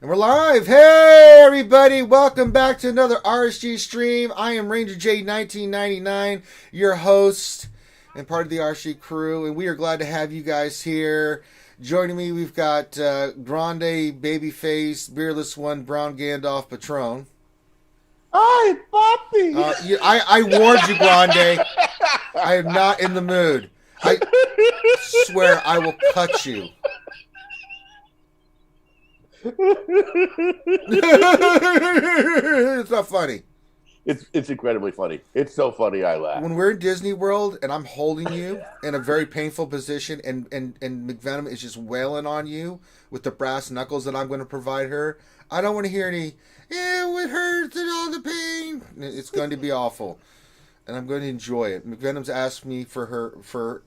And we're live. Hey, everybody. Welcome back to another RSG stream. I am Ranger J 1999, your host and part of the RSG crew. And we are glad to have you guys here. Joining me, we've got Grande, Babyface, Beerless One, Brown Gandalf, Patron. Hi, Poppy. I warned you, Grande. I am not in the mood. I swear I will cut you. It's not funny. It's incredibly funny. It's so funny I laugh. When we're in Disney World and I'm holding you in a very painful position and McVenom is just wailing on you with the brass knuckles that I'm going to provide her, I don't want to hear any, it hurts and all the pain. It's going to be awful. And I'm going to enjoy it. McVenom's asked me for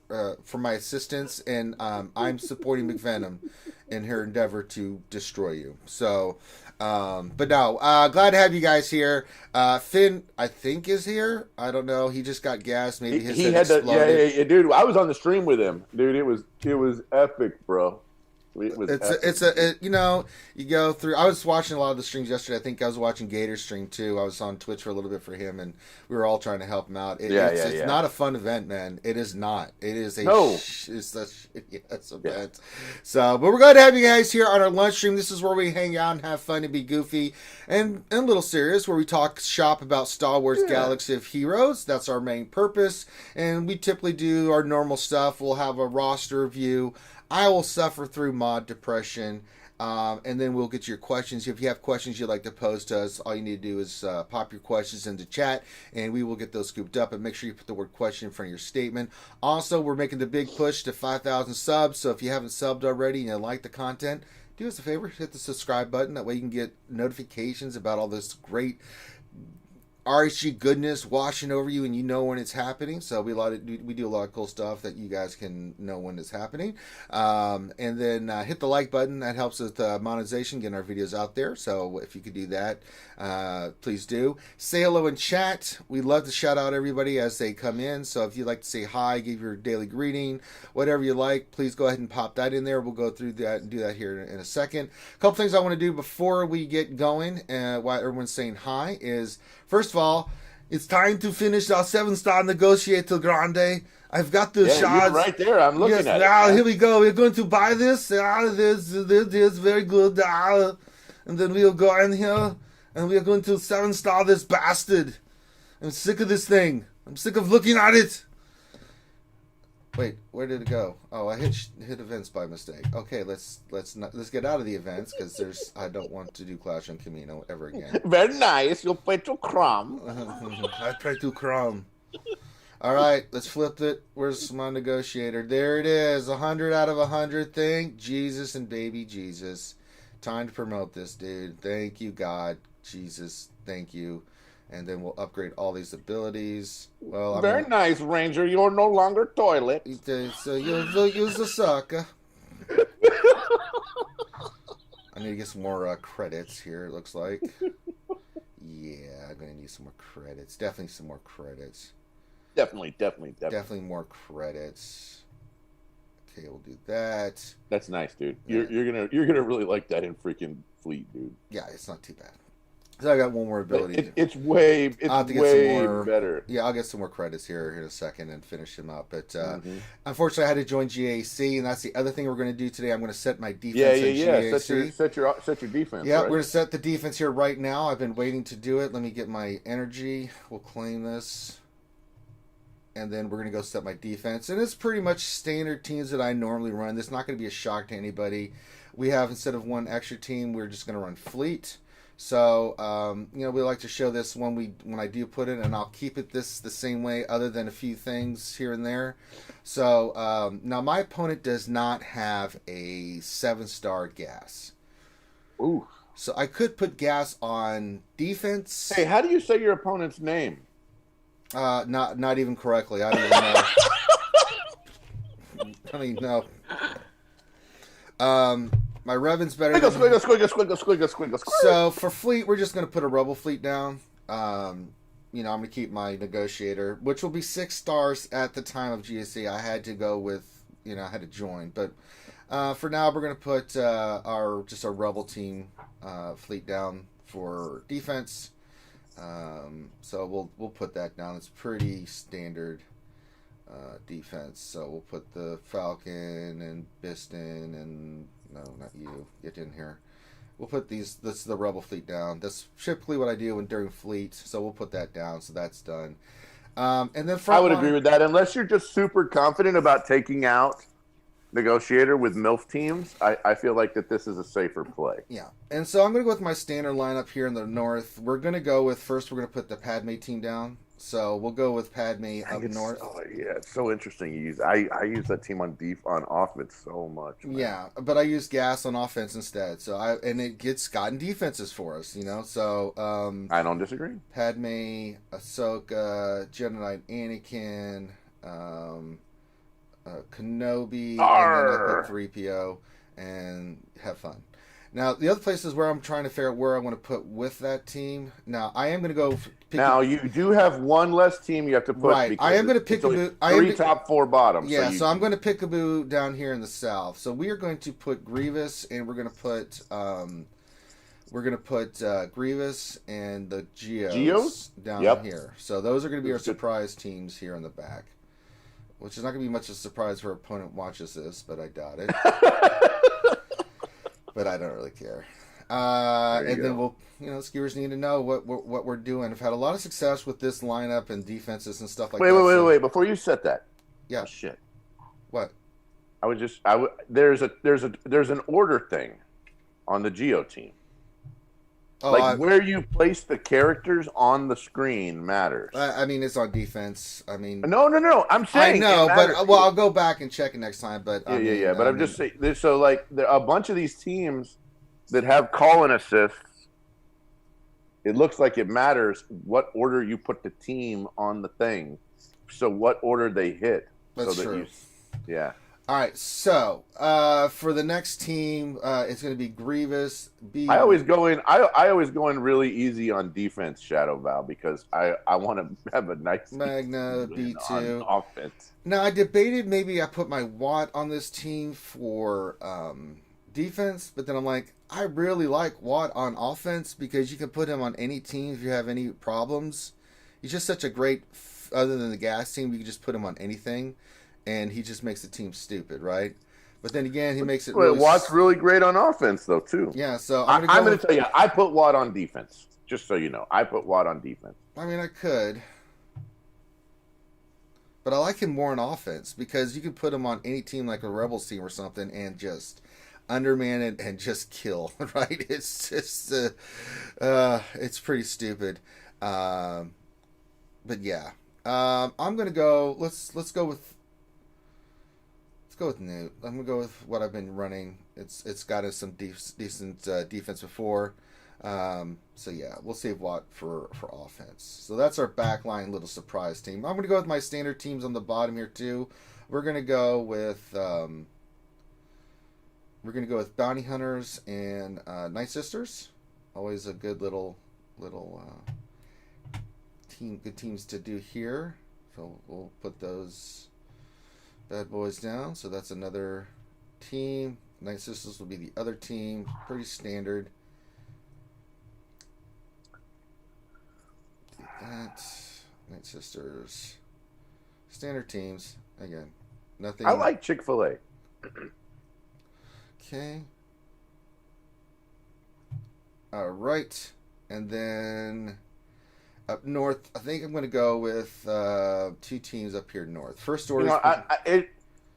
my assistance, and I'm supporting McVenom in her endeavor to destroy you. So, but no, glad to have you guys here. Finn, I think, is here. I don't know. He just got gas. Maybe his head exploded. Yeah, dude. I was on the stream with him, dude. It was epic, bro. You go through. I was watching a lot of the streams yesterday. I think I was watching Gator's stream too. I was on Twitch for a little bit for him, and we were all trying to help him out. It's not a fun event, man. It is not. It is a shitty event. Yeah. So, but we're glad to have you guys here on our lunch stream. This is where we hang out and have fun and be goofy and a little serious, where we talk shop about Star Wars Galaxy of Heroes. That's our main purpose, and we typically do our normal stuff. We'll have a roster review. I will suffer through mod depression, and then we'll get to your questions. If you have questions you'd like to pose to us, all you need to do is pop your questions into chat, and we will get those scooped up. And make sure you put the word question in front of your statement. Also, we're making the big push to 5,000 subs, so if you haven't subbed already and you like the content, do us a favor, hit the subscribe button. That way you can get notifications about all this great RSG goodness washing over you, and you know when it's happening. So we do a lot of cool stuff that you guys can know when it's happening. And then hit the like button. That helps with monetization, getting our videos out there. So if you could do that, please do. Say hello in chat. We love to shout out everybody as they come in. So if you'd like to say hi, give your daily greeting, whatever you like, please go ahead and pop that in there. We'll go through that and do that here in a second. A couple things I want to do before we get going, while everyone's saying hi, is first of all, it's time to finish our 7-star negotiator, Grande. I've got the shots right there. I'm looking at it. Now here we go. We're going to buy this. This is very good. And then we'll go in here and we are going to 7-star this bastard. I'm sick of this thing. I'm sick of looking at it. Wait, where did it go? Oh, I hit events by mistake. Okay, let's get out of the events because I don't want to do Clash on Camino ever again. Very nice. You'll play to Chrome. I play to Chrome. All right, let's flip it. Where's my negotiator? There it is. 100 out of 100. Thank Jesus and baby Jesus. Time to promote this, dude. Thank you, God. Jesus, thank you. And then we'll upgrade all these abilities. Well, very nice, Ranger. You're no longer toilet. So you'll use the sucker. I need to get some more credits here, it looks like. Yeah, I'm going to need some more credits. Definitely some more credits. Definitely more credits. Okay, we'll do that. That's nice, dude. You're gonna really like that in freaking Fleet, dude. Yeah, it's not too bad. So I got one more ability. It's way better. Yeah, I'll get some more credits here in a second and finish them up. But unfortunately, I had to join GAC, and that's the other thing we're going to do today. I'm going to set my defense. GAC. Set your defense. Yeah, right? We're going to set the defense here right now. I've been waiting to do it. Let me get my energy. We'll claim this. And then we're going to go set my defense. And it's pretty much standard teams that I normally run. This is not going to be a shock to anybody. We have, instead of one extra team, we're just going to run Fleet. So, we like to show this when I do put it, and I'll keep it the same way other than a few things here and there. So, now my opponent does not have a 7-star gas. Ooh. So I could put gas on defense. Hey, how do you say your opponent's name? Not even correctly. I don't even know. I don't even know. My Revan's better. Squiggle. So for Fleet, we're just going to put a Rebel Fleet down. I'm going to keep my Negotiator, which will be 6 stars at the time of GSC. I had to go with I had to join. But for now, we're gonna put our rebel team fleet down for defense. So we'll put that down. It's pretty standard defense. So we'll put the Falcon and Biston and no, not you. Get in here. We'll put the rebel fleet down. That's typically what I do during fleet. So we'll put that down. So that's done. And then I would agree with that, unless you're just super confident about taking out negotiator with MILF teams. I feel like that this is a safer play. Yeah, and so I'm going to go with my standard lineup here in the north. We're going to go with first. We're going to put the Padme team down. So we'll go with Padme up north. Yeah, it's so interesting. You use I use that team on offense so much. Man. Yeah, but I use gas on offense instead. So and it gets gotten defenses for us. So I don't disagree. Padme, Ahsoka, Jedi Knight, Anakin. Kenobi, Arr! and then I put 3PO and have fun. Now, the other places where I'm trying to figure out where I want to put with that team. Now, I am going to go. Now, you do have one less team you have to put. Right. I am going to pick three top, four bottom. Yeah, so I'm going to pick Pickaboo down here in the south. So we are going to put Grievous, and we're going to put Grievous and the Geos down here. So those are going to be our surprise teams here in the back. Which is not going to be much of a surprise for our opponent watches this, but I doubt it. But I don't really care. And then we'll, skiers need to know what we're doing. I've had a lot of success with this lineup and defenses and stuff like that. Wait. Before you set that. Yeah. Oh, shit. What? There's an order thing on the Geo team. Oh, where you place the characters on the screen matters. I mean, it's on defense. I mean, no. I'm saying I know, but I'll go back and check it next time. But yeah. But I'm just saying. So there are a bunch of these teams that have call-in assists. It looks like it matters what order you put the team on the thing. So what order they hit. That's true. Yeah. All right, so for the next team, it's going to be Grievous. I always go in really easy on defense, Shadow Val, because I want to have a nice Magna B2 offense. Now I debated maybe I put my Watt on this team for defense, but then I'm like, I really like Watt on offense because you can put him on any team if you have any problems. He's just such a great. Other than the gas team, you can just put him on anything. And he just makes the team stupid, right? But then again, he makes it. Well, Watt's really great on offense, though, too. Yeah, so I'm going to tell you, I put Watt on defense. Just so you know, I put Watt on defense. I mean, I could, but I like him more on offense because you can put him on any team, like a Rebels team or something, and just underman it and just kill. Right? It's just, it's pretty stupid. But yeah, I'm going to go. Let's go with. Go with Newt. I'm gonna go with what I've been running. It's got us some decent defense before, so yeah, we'll save Watt for offense. So that's our backline little surprise team. I'm gonna go with my standard teams on the bottom here too. We're gonna go with Bounty Hunters and Night Sisters. Always a good little team. Good teams to do here. So we'll put those bad boys down. So that's another team. Night Sisters will be the other team. Pretty standard. That Night Sisters. Standard teams. Again, nothing. I like Chick-fil-A. Okay. All right. And then up north, I think I'm going to go with two teams up here north. First order.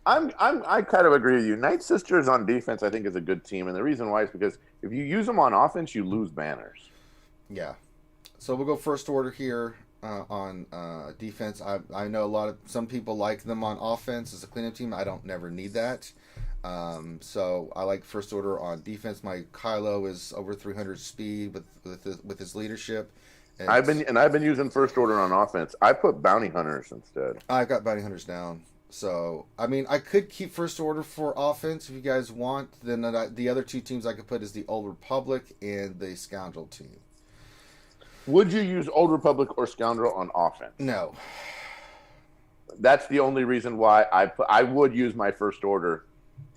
I kind of agree with you. Night Sisters on defense, I think, is a good team, and the reason why is because if you use them on offense, you lose banners. Yeah. So we'll go first order here on defense. I know some people like them on offense as a cleanup team. I don't never need that. So I like first order on defense. My Kylo is over 300 speed with his leadership. I've been using first order on offense. I put bounty hunters instead. I've got bounty hunters down. So I mean, I could keep first order for offense if you guys want. Then the other two teams I could put is the Old Republic and the Scoundrel team. Would you use Old Republic or Scoundrel on offense? No. That's the only reason why I would use my first order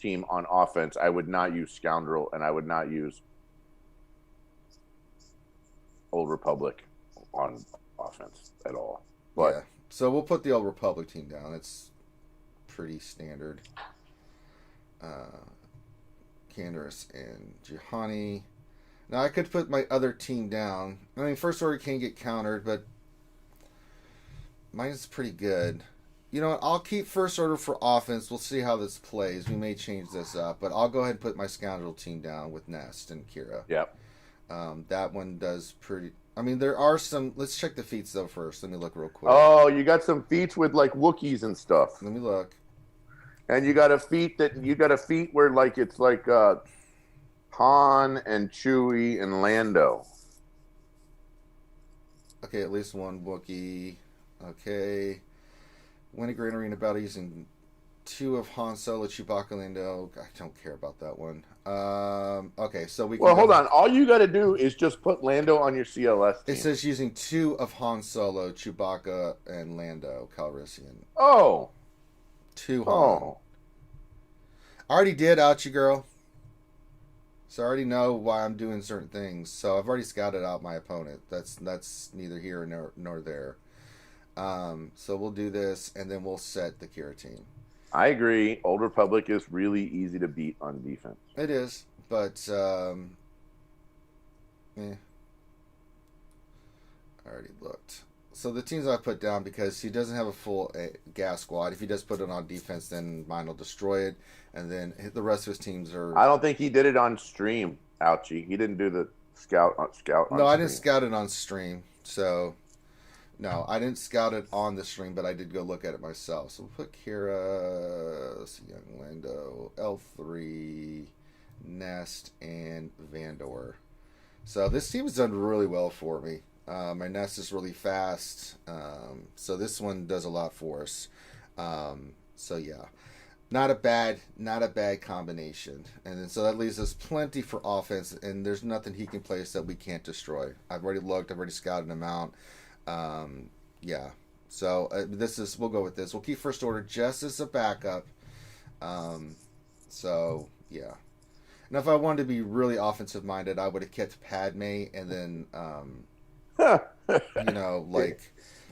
team on offense. I would not use Scoundrel, and I would not use Old Republic on offense at all. But yeah. So we'll put the Old Republic team down. It's pretty standard. Candace and Juhani. Now I could put my other team down. I mean, first order can get countered, but mine's pretty good. You know what? I'll keep first order for offense. We'll see how this plays. We may change this up, but I'll go ahead and put my Scoundrel team down with Nest and Kira. Yep. That one does pretty. I mean, there are some. Let's check the feats though first. Let me look real quick. Oh, you got some feats with like Wookiees and stuff. Let me look. And you got a feat where like it's like Han and Chewie and Lando. Okay, at least one Wookiee. Okay. Win a Grand Arena battle using 2 of Han Solo, Chewbacca, Lando. I don't care about that one. Okay, so we can. Well, hold on. All you got to do is just put Lando on your CLS team. It says using 2 of Han Solo, Chewbacca, and Lando Calrissian. Oh. 2 Han. I already did Ouchie Girl. So I already know why I'm doing certain things. So I've already scouted out my opponent. That's neither here nor there. So we'll do this, and then we'll set the Kira team. I agree. Old Republic is really easy to beat on defense. It is, but I already looked. So the teams I put down, because he doesn't have a full gas squad. If he does put it on defense, then mine will destroy it, and then the rest of his teams are. I don't think he did it on stream. Ouchie, he didn't do the scout. On no, I didn't scout it on stream. So. No, I didn't scout it on the stream, but I did go look at it myself. So we'll put Kira, let's see, Young Lando, L3, Nest, and Vandor. So this team has done really well for me. My Nest is really fast, so this one does a lot for us. So yeah, not a bad combination. And then so that leaves us plenty for offense, and there's nothing he can place that we can't destroy. I've already looked, I've already scouted him out. Yeah. So we'll go with this. We'll keep first order just as a backup. So yeah. Now, if I wanted to be really offensive minded, I would have kept Padme and then, like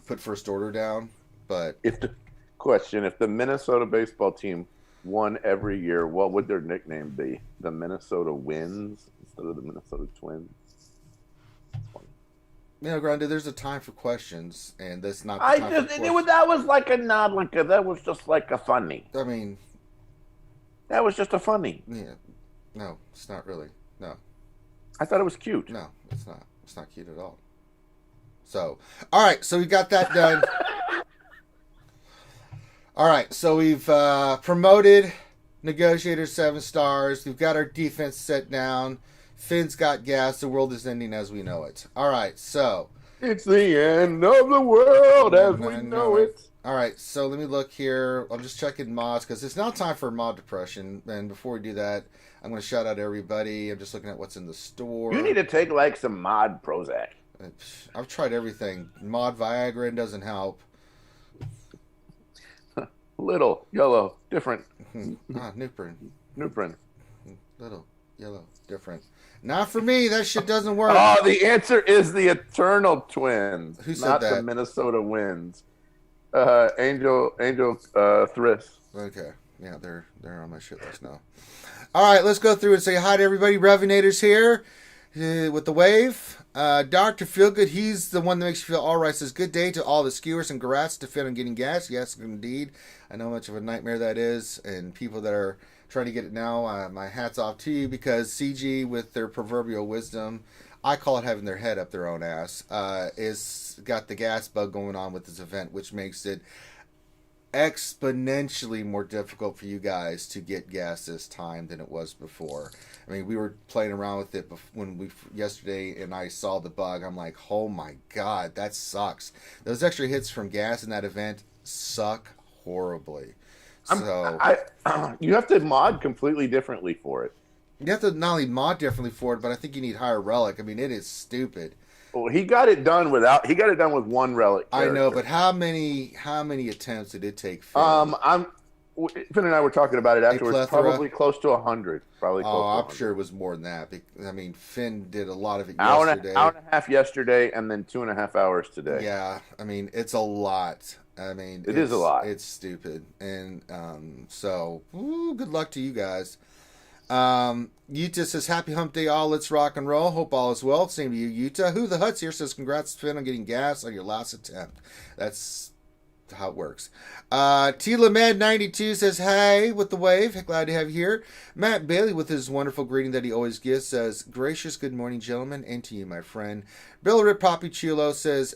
put first order down. But if the Minnesota baseball team won every year, what would their nickname be? The Minnesota Wins instead of the Minnesota Twins. Grande, there's a time for questions, and that's not. That was like a nod, that was just like a funny. I mean, that was just a funny. Yeah, no, it's not really. No, I thought it was cute. No, it's not. It's not cute at all. So, all right, so we got that done. All right, so we've promoted Negotiator 7 stars. We've got our defense set down. Finn's got gas. The world is ending as we know it. All right, so. It's the end of the world as we know it. All right, so let me look here. I'm just checking mods because it's now time for mod depression. And before we do that, I'm going to shout out everybody. I'm just looking at what's in the store. You need to take like some mod Prozac. I've tried everything. Mod Viagra doesn't help. Little, yellow, different. Nuprin. Little, yellow, different. Not for me. That shit doesn't work. Oh, the answer is the Eternal Twins. Who said not that? The Minnesota Winds. Angel Thriss. Okay. Yeah, they're on my shit list now. All right, let's go through and say hi to everybody. Revenators here with the wave. Dr. Feelgood, he's the one that makes you feel all right. Says, good day to all the skewers and grats to Finn on getting gas. Yes, indeed. I know how much of a nightmare that is. And people that are trying to get it now, my hat's off to you, because CG, with their proverbial wisdom, I call it having their head up their own ass, is got the gas bug going on with this event, which makes it exponentially more difficult for you guys to get gas this time than it was before. I mean, we were playing around with it yesterday, and I saw the bug. I'm like, oh my god, that sucks. Those extra hits from gas in that event suck horribly. You have to mod completely differently for it. You have to not only mod differently for it, but I think you need higher relic. I mean, it is stupid. Well, he got it done with one relic character. I know, but how many attempts did it take Finn? Finn and I were talking about it afterwards. plethora? Probably close to 100. Probably close to 100. I'm sure it was more than that. I mean, Finn did a lot of it Hour yesterday. Hour and a half yesterday, and then 2.5 hours today. Yeah, I mean, it's a lot. I mean, it is a lot. It's stupid, and so good luck to you guys. Yuta says, happy hump day all, let's rock and roll. Hope all is well. Same to you, Yuta. Who the Huts here says, congrats, Finn, on getting gas on your last attempt. That's how it works. Tila Mad 92 says, hey, with the wave. Glad to have you here. Matt Bailey, with his wonderful greeting that he always gives, says, gracious good morning, gentlemen, and to you, my friend. Bill Rip Poppy Chulo says,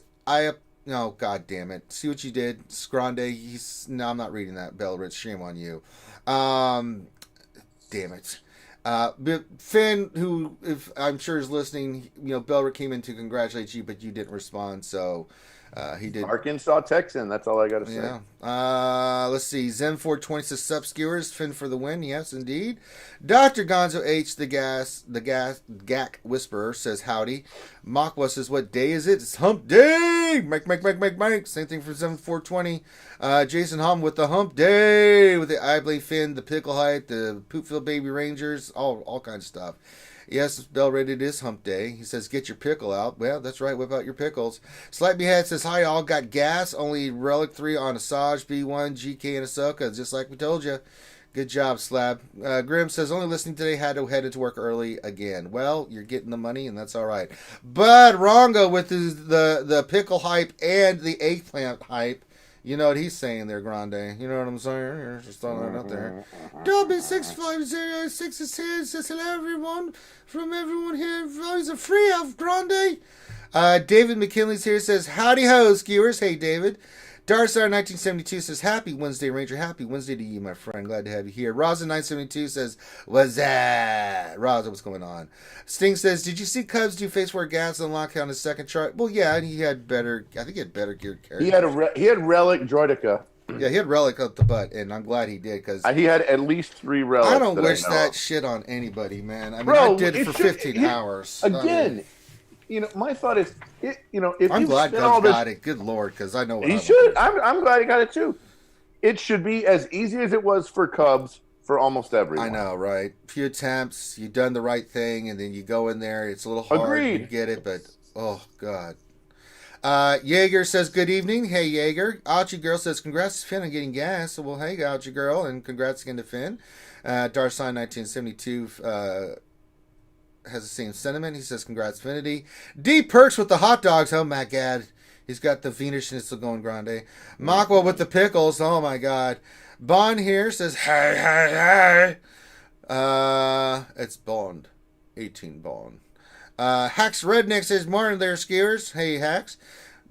no, god damn it. See what you did, Grande. No, I'm not reading that, Bill Rip. Shame on you. Damn it. Finn, who if I'm sure is listening, Belrick came in to congratulate you, but you didn't respond, so he did. Arkansas Texan, that's all I got to say. Yeah. Let's see. Zen420 says, sup, skewers, Finn for the win. Yes, indeed. Dr. Gonzo H, the Gak Whisperer, says, howdy. Makwa says, what day is it? It's hump day! Mike. Same thing for Zen420. Jason Hom with the hump day, with the I Blame Finn, the Pickle Height, the Poopville Baby Rangers, all kinds of stuff. Yes, Bell Rated, it is hump day. He says, get your pickle out. Well, that's right, whip out your pickles. Slight Behead says, hi, all got gas. Only Relic 3 on Asajj, B1, GK, and Ahsoka, just like we told you. Good job, Slab. Grim says, only listening today, had to head into work early again. Well, you're getting the money, and that's all right. But Rongo with the pickle hype and the eggplant hype. You know what he's saying there, Grande. You know what I'm saying? You're just throwing that out there. Dolby6506 says, hello, everyone. From everyone here, always a free of Grande. David McKinley's here, says, howdy ho, skewers. Hey, David. Darsar1972 says, happy Wednesday, Ranger. Happy Wednesday to you, my friend. Glad to have you here. Rosa972 says, what's that? Rosa, what's going on? Sting says, did you see Cubs do face where gas unlock on his second chart? Well, yeah, and he had better geared characters. He had Relic Droidica. Yeah, he had Relic up the butt, and I'm glad he did, because he had at least 3 relics. I don't wish that shit on anybody, man. I mean, I did it for 15 hours. Again, my thought is, if I'm glad God got it. Good Lord, because I know what he should. I'm glad he got it too. It should be as easy as it was for Cubs for almost everyone. I know, right? Few attempts, you've done the right thing, and then you go in there. It's a little hard. Agreed. You get it, but oh god. Jaeger says, good evening. Hey, Jaeger. Ouchie Girl says, congrats to Finn on getting gas. Well, hey, Ouchie Girl, and congrats again to Finn. Darsign1972 has the same sentiment. He says, congrats, Finity. D Perks with the hot dogs. Oh, my God. He's got the Venusness going grande. Makwa with the pickles. Oh, my God. Bond here says, hey. It's Bond. 18 Bond. Hacks Redneck says, morning there, skewers. Hey, Hacks.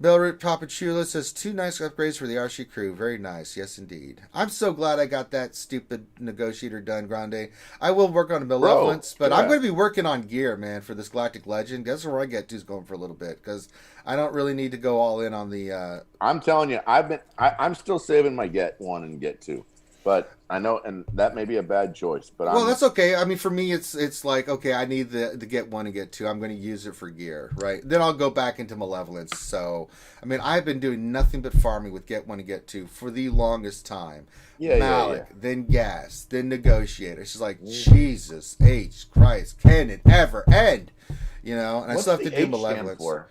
Bellroot Papachula says, 2 nice upgrades for the RSG crew. Very nice. Yes, indeed. I'm so glad I got that stupid negotiator done, Grande. I will work on Malevolence, but I'm going to be working on gear, man, for this Galactic Legend. Guess where I get to is going for a little bit, because I don't really need to go all in on the... I'm telling you, I'm still saving my Get 1 and Get 2. But I know, and that may be a bad choice. But that's okay. I mean, for me, it's like, okay, I need the Get 1 and Get 2. I'm going to use it for gear, right? Then I'll go back into Malevolence. So, I mean, I've been doing nothing but farming with Get 1 and Get 2 for the longest time. Malik, then Gas, then Negotiator. It's just like, Jesus H. Christ, can it ever end? And I still have to do Malevolence. For?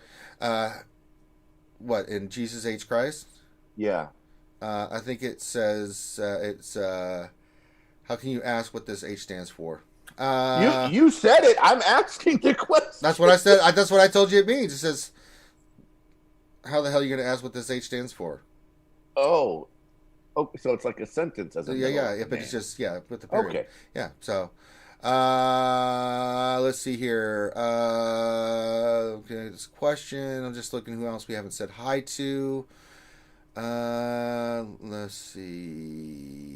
What, in Jesus H. Christ? Yeah. I think it says it's how can you ask what this H stands for? You said it. I'm asking the question. That's what I said. That's what I told you it means. It says, how the hell are you going to ask what this H stands for? Oh, so it's like a sentence. But it's just with the period. Okay. Yeah. So, let's see here. Okay, this question. I'm just looking who else we haven't said hi to. Let's see.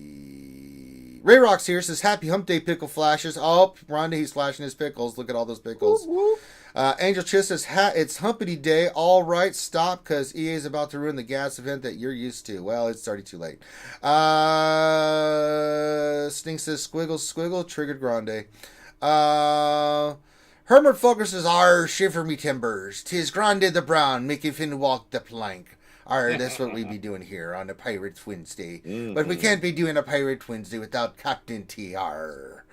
Ray Rocks here says, happy hump day, pickle flashes. Oh, Rhonda, he's flashing his pickles. Look at all those pickles. Whoop, whoop. Angel Chiss says, it's humpity day. All right, stop, because EA is about to ruin the gas event that you're used to. Well, it's already too late. Sting says, squiggle, triggered grande. Herbert focuses, "Arr, shiver me timbers. 'Tis Grande the Brown, making Finn walk the plank." Arr, that's what we be doing here on a Pirates Wednesday. Mm-hmm. But we can't be doing a Pirates Wednesday without Captain TR.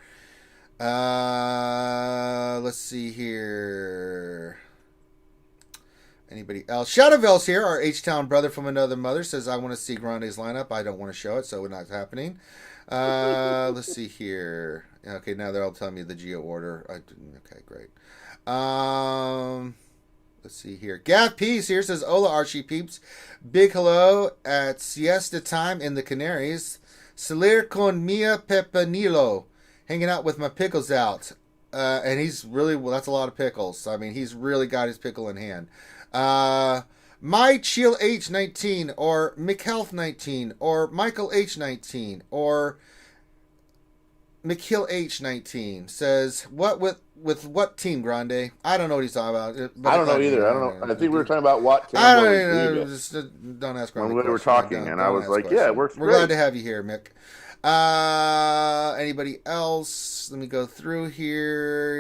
Let's see here. Anybody else? Shadowville's here, our H-Town brother from another mother, says, "I want to see Grande's lineup. I don't want to show it, so it's not happening." Let's see here. Okay, now they're all telling me the Geo order. Okay, great. Let's see here. Gav Peace here says, "Hola, Archie peeps. Big hello at siesta time in the Canaries. Salir con mia pepinillo. Hanging out with my pickles out." And he's really, well, that's a lot of pickles. I mean, he's really got his pickle in hand. My Chill H19 or McHealth 19 or Michael H19 or McHill H19 says, "What with what team, Grande?" I don't know what he's talking about. I don't know either. I don't know. I think we were talking about what. I don't know. Just don't ask Grande. When we were talking, and I was like, "Yeah, it works." We're glad to have you here, Mick. Anybody else? Let me go through here.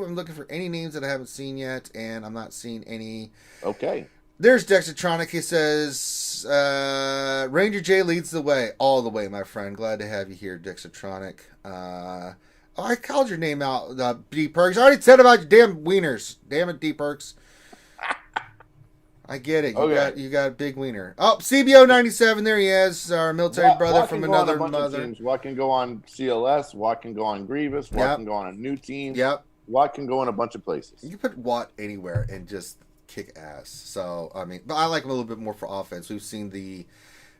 I'm looking for any names that I haven't seen yet, and I'm not seeing any. Okay. There's Dexatronic. He says, "Ranger J leads the way, all the way, my friend. Glad to have you here, Dexatronic." I called your name out, D Perks. I already said about your damn wieners. Damn it, D Perks. I get it. You got a big wiener. Oh, CBO 97. There he is. Our military brother from another mother. What can go on CLS? What can go on Grievous? What can go on a new team? Yep. What can go in a bunch of places? You can put Watt anywhere and just kick ass. So I mean, but I like him a little bit more for offense. We've seen the.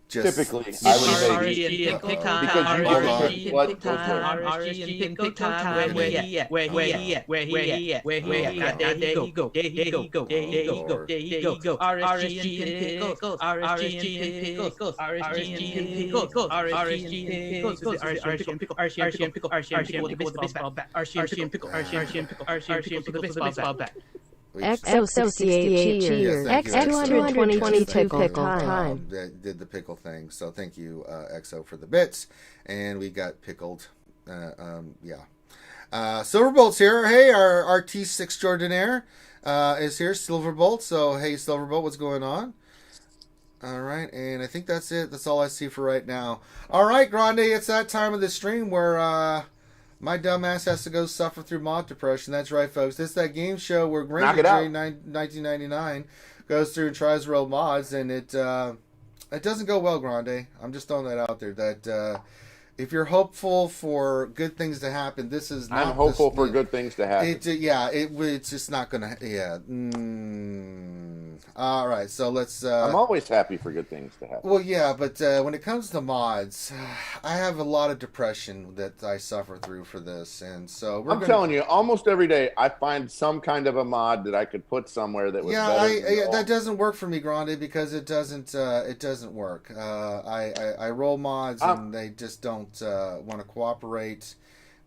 Typically, I would say RSG and pick time. RSG and pick time. RSG and pick time. Where he at? Where he at? Where he at? Where he at? There he go. There he go. There he go. There he go. RSG and pickles. RSG and pickles. RSG and pickles. RSG and pickles. RSG and pickle. RSG and pickle. RSG and pickle. Baseball bat. RSG and pickle. RSG and pickle. RSG and pickle. Baseball bat. XO68 cheers. X222 pickle time. Did the pickle thing. So thank you, XO, for the bits. And we got pickled. Yeah. Silverbolt's here. Hey, our artiste extraordinaire is here. Silverbolt. So, hey, Silverbolt, what's going on? All right. And I think that's it. That's all I see for right now. All right, Grande, it's that time of the stream where... my dumbass has to go suffer through mod depression. That's right, folks. It's that game show where Granger J 1999 goes through and tries to roll mods, and it doesn't go well, Grande. I'm just throwing that out there. That if you're hopeful for good things to happen, this is not. I'm hopeful for good things to happen. It's just not gonna. Yeah. All right, so let's. I'm always happy for good things to happen. Well, yeah, but when it comes to mods, I have a lot of depression that I suffer through for this, and so I'm telling you, almost every day I find some kind of a mod that I could put somewhere that was better. That doesn't work for me, Grande, because it doesn't work. I roll mods and they just don't want to cooperate.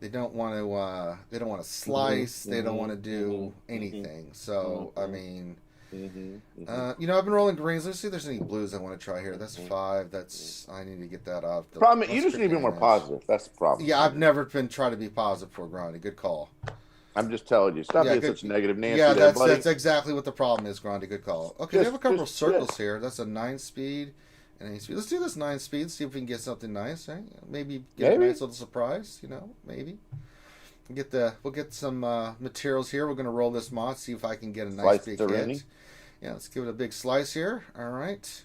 They don't want to. They don't want to slice. They don't want to do anything. So I mean. I've been rolling greens. Let's see if there's any blues I want to try here. That's 5. I need to get that off. Problem, you just need to be more positive. That's the problem. Yeah, I've never been trying to be positive for Grande. Good call. I'm just telling you, stop being such a negative Nancy. Yeah, that's exactly what the problem is, Grande. Good call. Okay, we have a couple of circles here. That's a 9 speed and 8 speed. Let's do this 9 speed. See if we can get something nice. Right? Maybe get a nice little surprise. Maybe. We'll get some materials here. We're going to roll this mod. See if I can get a nice big hit. Yeah, let's give it a big slice here. All right.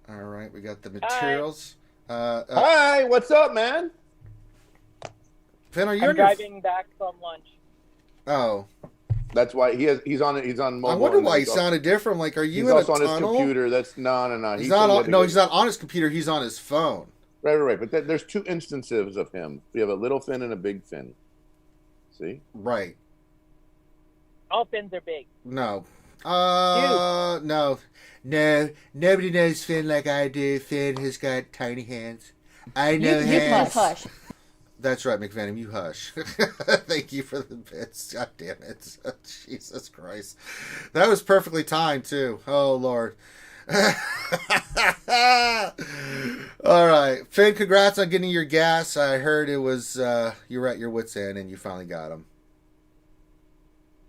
We got the materials. Hi, what's up, man? Finn, are you I'm driving back from lunch. Oh. That's why he's on mobile. I wonder why he sounded different. Like, are you in a tunnel? He's also on his computer. That's no. He's not on his computer. He's on his phone. Right. But there's 2 instances of him. We have a little Finn and a big Finn. See? Right. All fins are big. No. No. Nobody knows Finn like I do. Finn has got tiny hands. I know hands. You hush. That's right, McVenom. You hush. Thank you for the bits. God damn it. Jesus Christ. That was perfectly timed, too. Oh, Lord. All right, Finn. Congrats on getting your gas. I heard it was you were at your wits' end and you finally got them.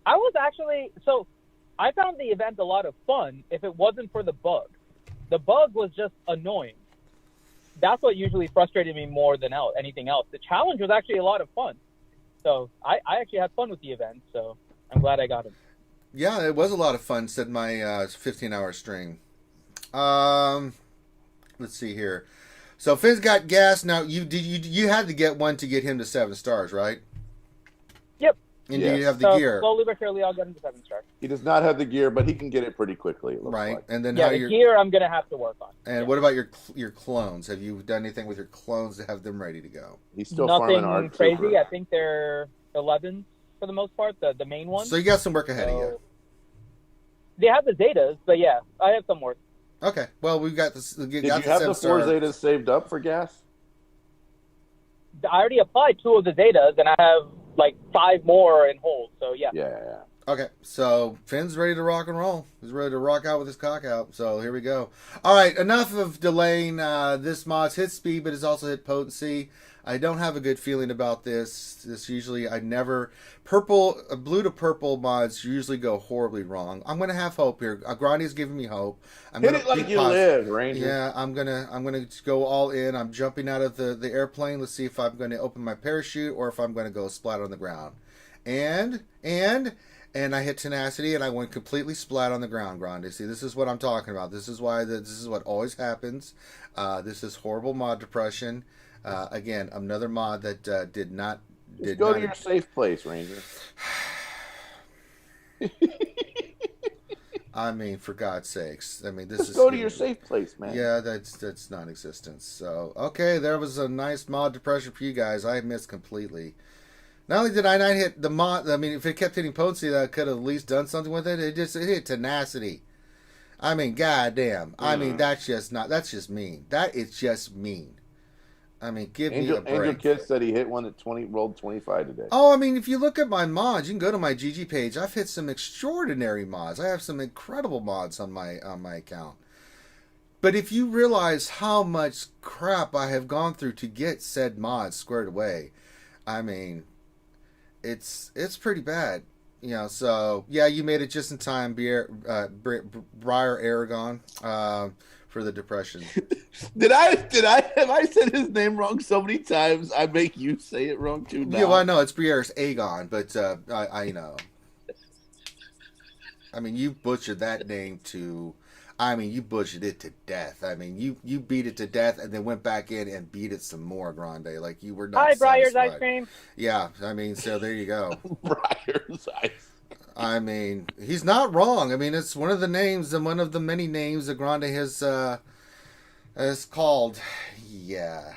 I was actually I found the event a lot of fun if it wasn't for the bug. The bug was just annoying. That's what usually frustrated me more than anything else. The challenge was actually a lot of fun. So I actually had fun with the event, so I'm glad I got it. Yeah, it was a lot of fun, said my 15-hour string. Let's see here. So Finn's got gas. Now, you had to get one to get him to 7 stars, right? Yep. And do you have the gear? Slowly but surely, I'll get him to 7 stars. He does not have the gear, but he can get it pretty quickly. It looks Right. like. And then the gear I'm going to have to work on. And what about your clones? Have you done anything with your clones to have them ready to go? He's still farming art. Nothing crazy. I think they're 11 for the most part, the main ones. So you got some work ahead of you. They have the Zetas, but yeah, I have some work. Okay. Well, we've got this. Did you have the 4 Zetas saved up for gas? I already applied 2 of the Zetas, and I have like 5 more in hold. So yeah. Yeah. Okay, so Finn's ready to rock and roll. He's ready to rock out with his cock out. So here we go. All right, enough of delaying. This mod's hit speed, but it's also hit potency. I don't have a good feeling about this. Blue to purple mods usually go horribly wrong. I'm gonna have hope here. Grandi's giving me hope. Hit it like you live, Ranger. Yeah, I'm gonna go all in. I'm jumping out of the airplane. Let's see if I'm gonna open my parachute or if I'm gonna go splat on the ground. And I hit tenacity, and I went completely splat on the ground, Grande. See, this is what I'm talking about. This is why this is what always happens. This is horrible mod depression. Again, another mod that did not. Go to your safe place, Ranger. I mean, for God's sakes. I mean, Just go to your safe place, man. Yeah, that's non-existent. So, okay, there was a nice mod depression for you guys. I missed completely. Not only did I not hit the mod, I mean, if it kept hitting potency, I could have at least done something with it. It hit tenacity. I mean, goddamn. I mean, that's just mean. That is just mean. I mean, give me a break. Angel Kid said he hit one at 20, rolled 25 today. Oh, I mean, if you look at my mods, you can go to my GG page. I've hit some extraordinary mods. I have some incredible mods on my account. But if you realize how much crap I have gone through to get said mods squared away, I mean, it's pretty bad. You know, so yeah, you made it just in time, Briar Aragon, for the depression. Have I said his name wrong so many times? I make you say it wrong too now. Yeah, well, I know it's Briar's Agon, but I know. I mean, you butchered that name to. I mean, you butchered it to death. I mean, you beat it to death and then went back in and beat it some more, Grande. Like, you were not Hi, Briar's satisfied. Ice Cream. Yeah, I mean, so there you go. Briar's Ice. I mean, he's not wrong. I mean, it's one of the names and one of the many names that Grande has called. Yeah.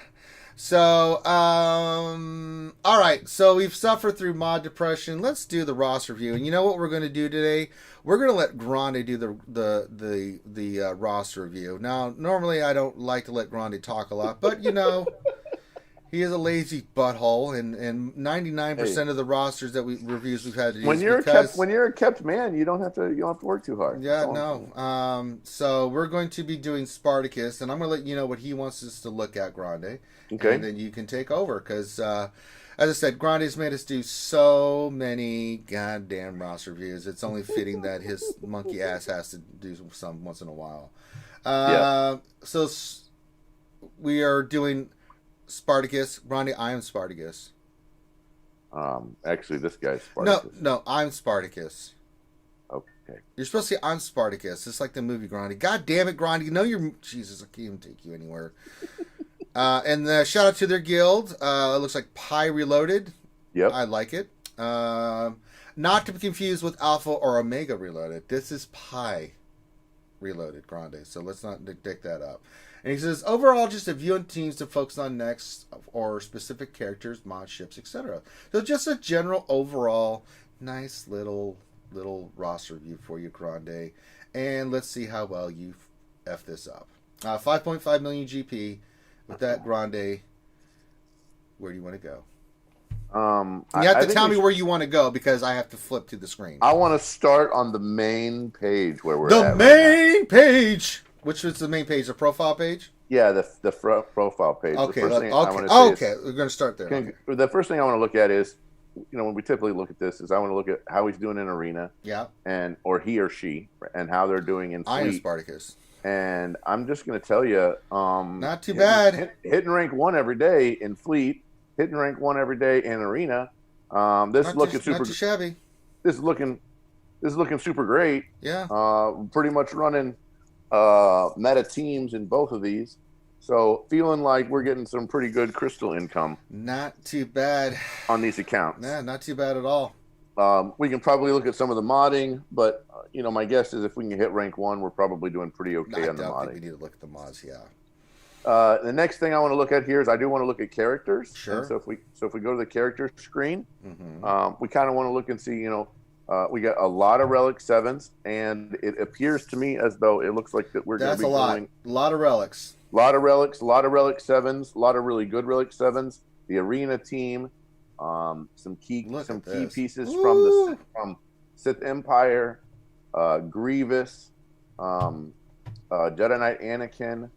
So, all right. So we've suffered through mod depression. Let's do the roster review. And you know what we're going to do today? We're going to let Grande do the roster review. Now, normally I don't like to let Grande talk a lot, but you know, he is a lazy butthole, and 99% of the rosters that reviews we've had to do. When you're a kept man, you don't have to work too hard. Yeah, no. So we're going to be doing Spartacus, and I'm going to let you know what he wants us to look at, Grande. Okay. And then you can take over, because as I said, Grande's made us do so many goddamn roster reviews. It's only fitting that his monkey ass has to do some once in a while. So we are doing Spartacus. Grande, I am Spartacus. Actually, this guy's Spartacus. No, I'm Spartacus. Okay. You're supposed to say I'm Spartacus. It's like the movie Grande. God damn it, Grande. You know you're... Jesus, I can't even take you anywhere. And shout out to their guild. It looks like Pi Reloaded. Yep. I like it. Not to be confused with Alpha or Omega Reloaded. This is Pi Reloaded, Grande. So let's not dick that up. And he says, overall, just a view on teams to focus on next or specific characters, mod ships, etc. So just a general overall nice little roster review for you, Grande. And let's see how well you F this up. 5.5 million GP. With that, Grande, where do you want to go? You have to tell me where you want to go, because I have to flip to the screen. I want to start on the main page where we're at. The main page! Which is the main page? The profile page? Yeah, the profile page. Okay, The first thing I okay, want to say is, we're gonna start there. the first thing I want to look at is, when we typically look at this, is I want to look at how he's doing in arena, Yeah, or he or she, and how they're doing in I am fleet. Spartacus. And I'm just going to tell you, Not too bad. Hitting rank 1 every day in fleet, hitting rank 1 every day in arena. This is looking super. Not too shabby. This is looking super great. Yeah. Pretty much running meta teams in both of these. So feeling like we're getting some pretty good crystal income. Not too bad on these accounts. Yeah, not too bad at all. We can probably look at some of the modding, but my guess is if we can hit rank 1, we're probably doing pretty okay on the modding. I think we need to look at the mods. Yeah. The next thing I want to look at here is I do want to look at characters. Sure. And so if we go to the character screen, Mm-hmm. we kind of want to look and see. We got a lot of relic 7s, and it appears to me as though it looks like that we're going to be going a lot of relics. A lot of relics, a lot of relic 7s, a lot of really good relic 7s. The arena team, some key pieces from Sith Empire, Grievous, Jedi Knight Anakin,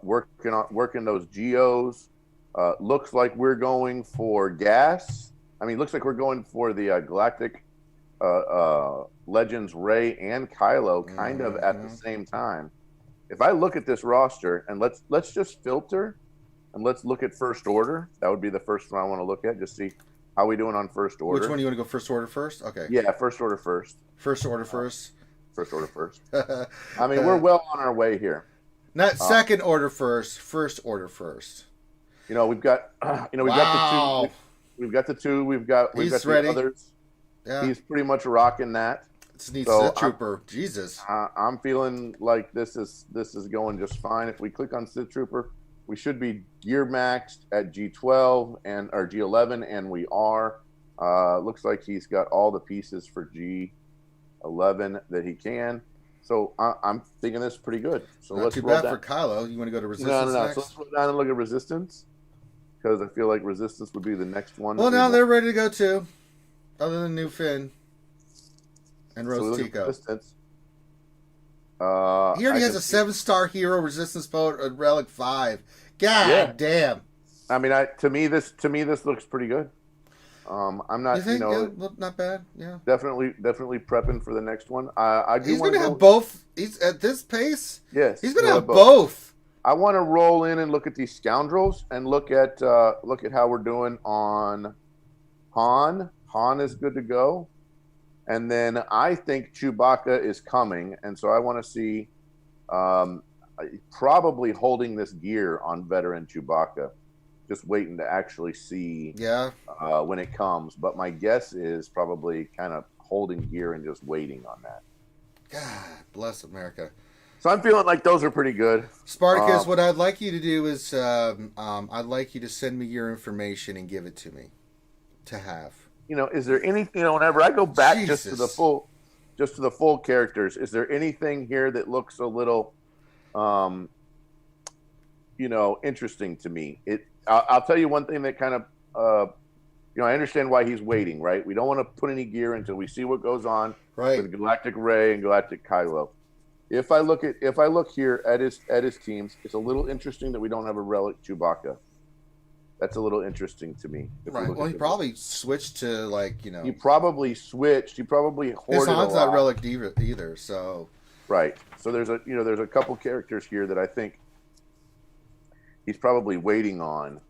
working those Geos. Looks like we're going for gas. Looks like we're going for the Galactic Legends Rey and Kylo kind of at the same time. If I look at this roster and let's just filter and let's look at first order. That would be the first one I want to look at. Just see how we doing on first order. Which one do you want to go first order first? Okay. Yeah, first order first. First order first. First order first. We're well on our way here. Not second order first. First order first. We've got got the two. We've got the two. We've got the others. Yeah. He's pretty much rocking that. This needs Sith Trooper. Jesus. I'm feeling like this is going just fine. If we click on Sith Trooper, we should be gear maxed at G12 or G11, and we are. Looks like he's got all the pieces for G11 that he can. So I'm thinking this is pretty good. So Not let's too roll bad down. for Kylo. You want to go to Resistance No. next? So let's roll down and look at Resistance, because I feel like Resistance would be the next one. Well, now they're ready to go too. Other than New Finn and Rose Tico. He already has a 7-star hero resistance boat at Relic 5. God damn. To me this looks pretty good. I'm not, you think? Not bad. Yeah. Definitely prepping for the next one. He's going to have both. He's at this pace. Yes. He's going to have both. I want to roll in and look at these scoundrels and look at how we're doing on Han. Han is good to go. And then I think Chewbacca is coming, and so I want to see probably holding this gear on veteran Chewbacca, just waiting to actually see when it comes. But my guess is probably kind of holding gear and just waiting on that. God bless America. So I'm feeling like those are pretty good. Spartacus, what I'd like you to do is I'd like you to send me your information and give it to me to have. Is there anything, whenever I go back just to the full characters, is there anything here that looks a little, interesting to me? I'll tell you one thing that kind of, I understand why he's waiting, right? We don't want to put any gear until we see what goes on with Galactic Rey and Galactic Kylo. If I look here at his teams, it's a little interesting that we don't have a Relic Chewbacca. That's a little interesting to me. Right. Well, he probably switched to He probably switched. He probably hoarded his Han's not Relic either. So. Right. So there's a couple characters here that I think he's probably waiting on,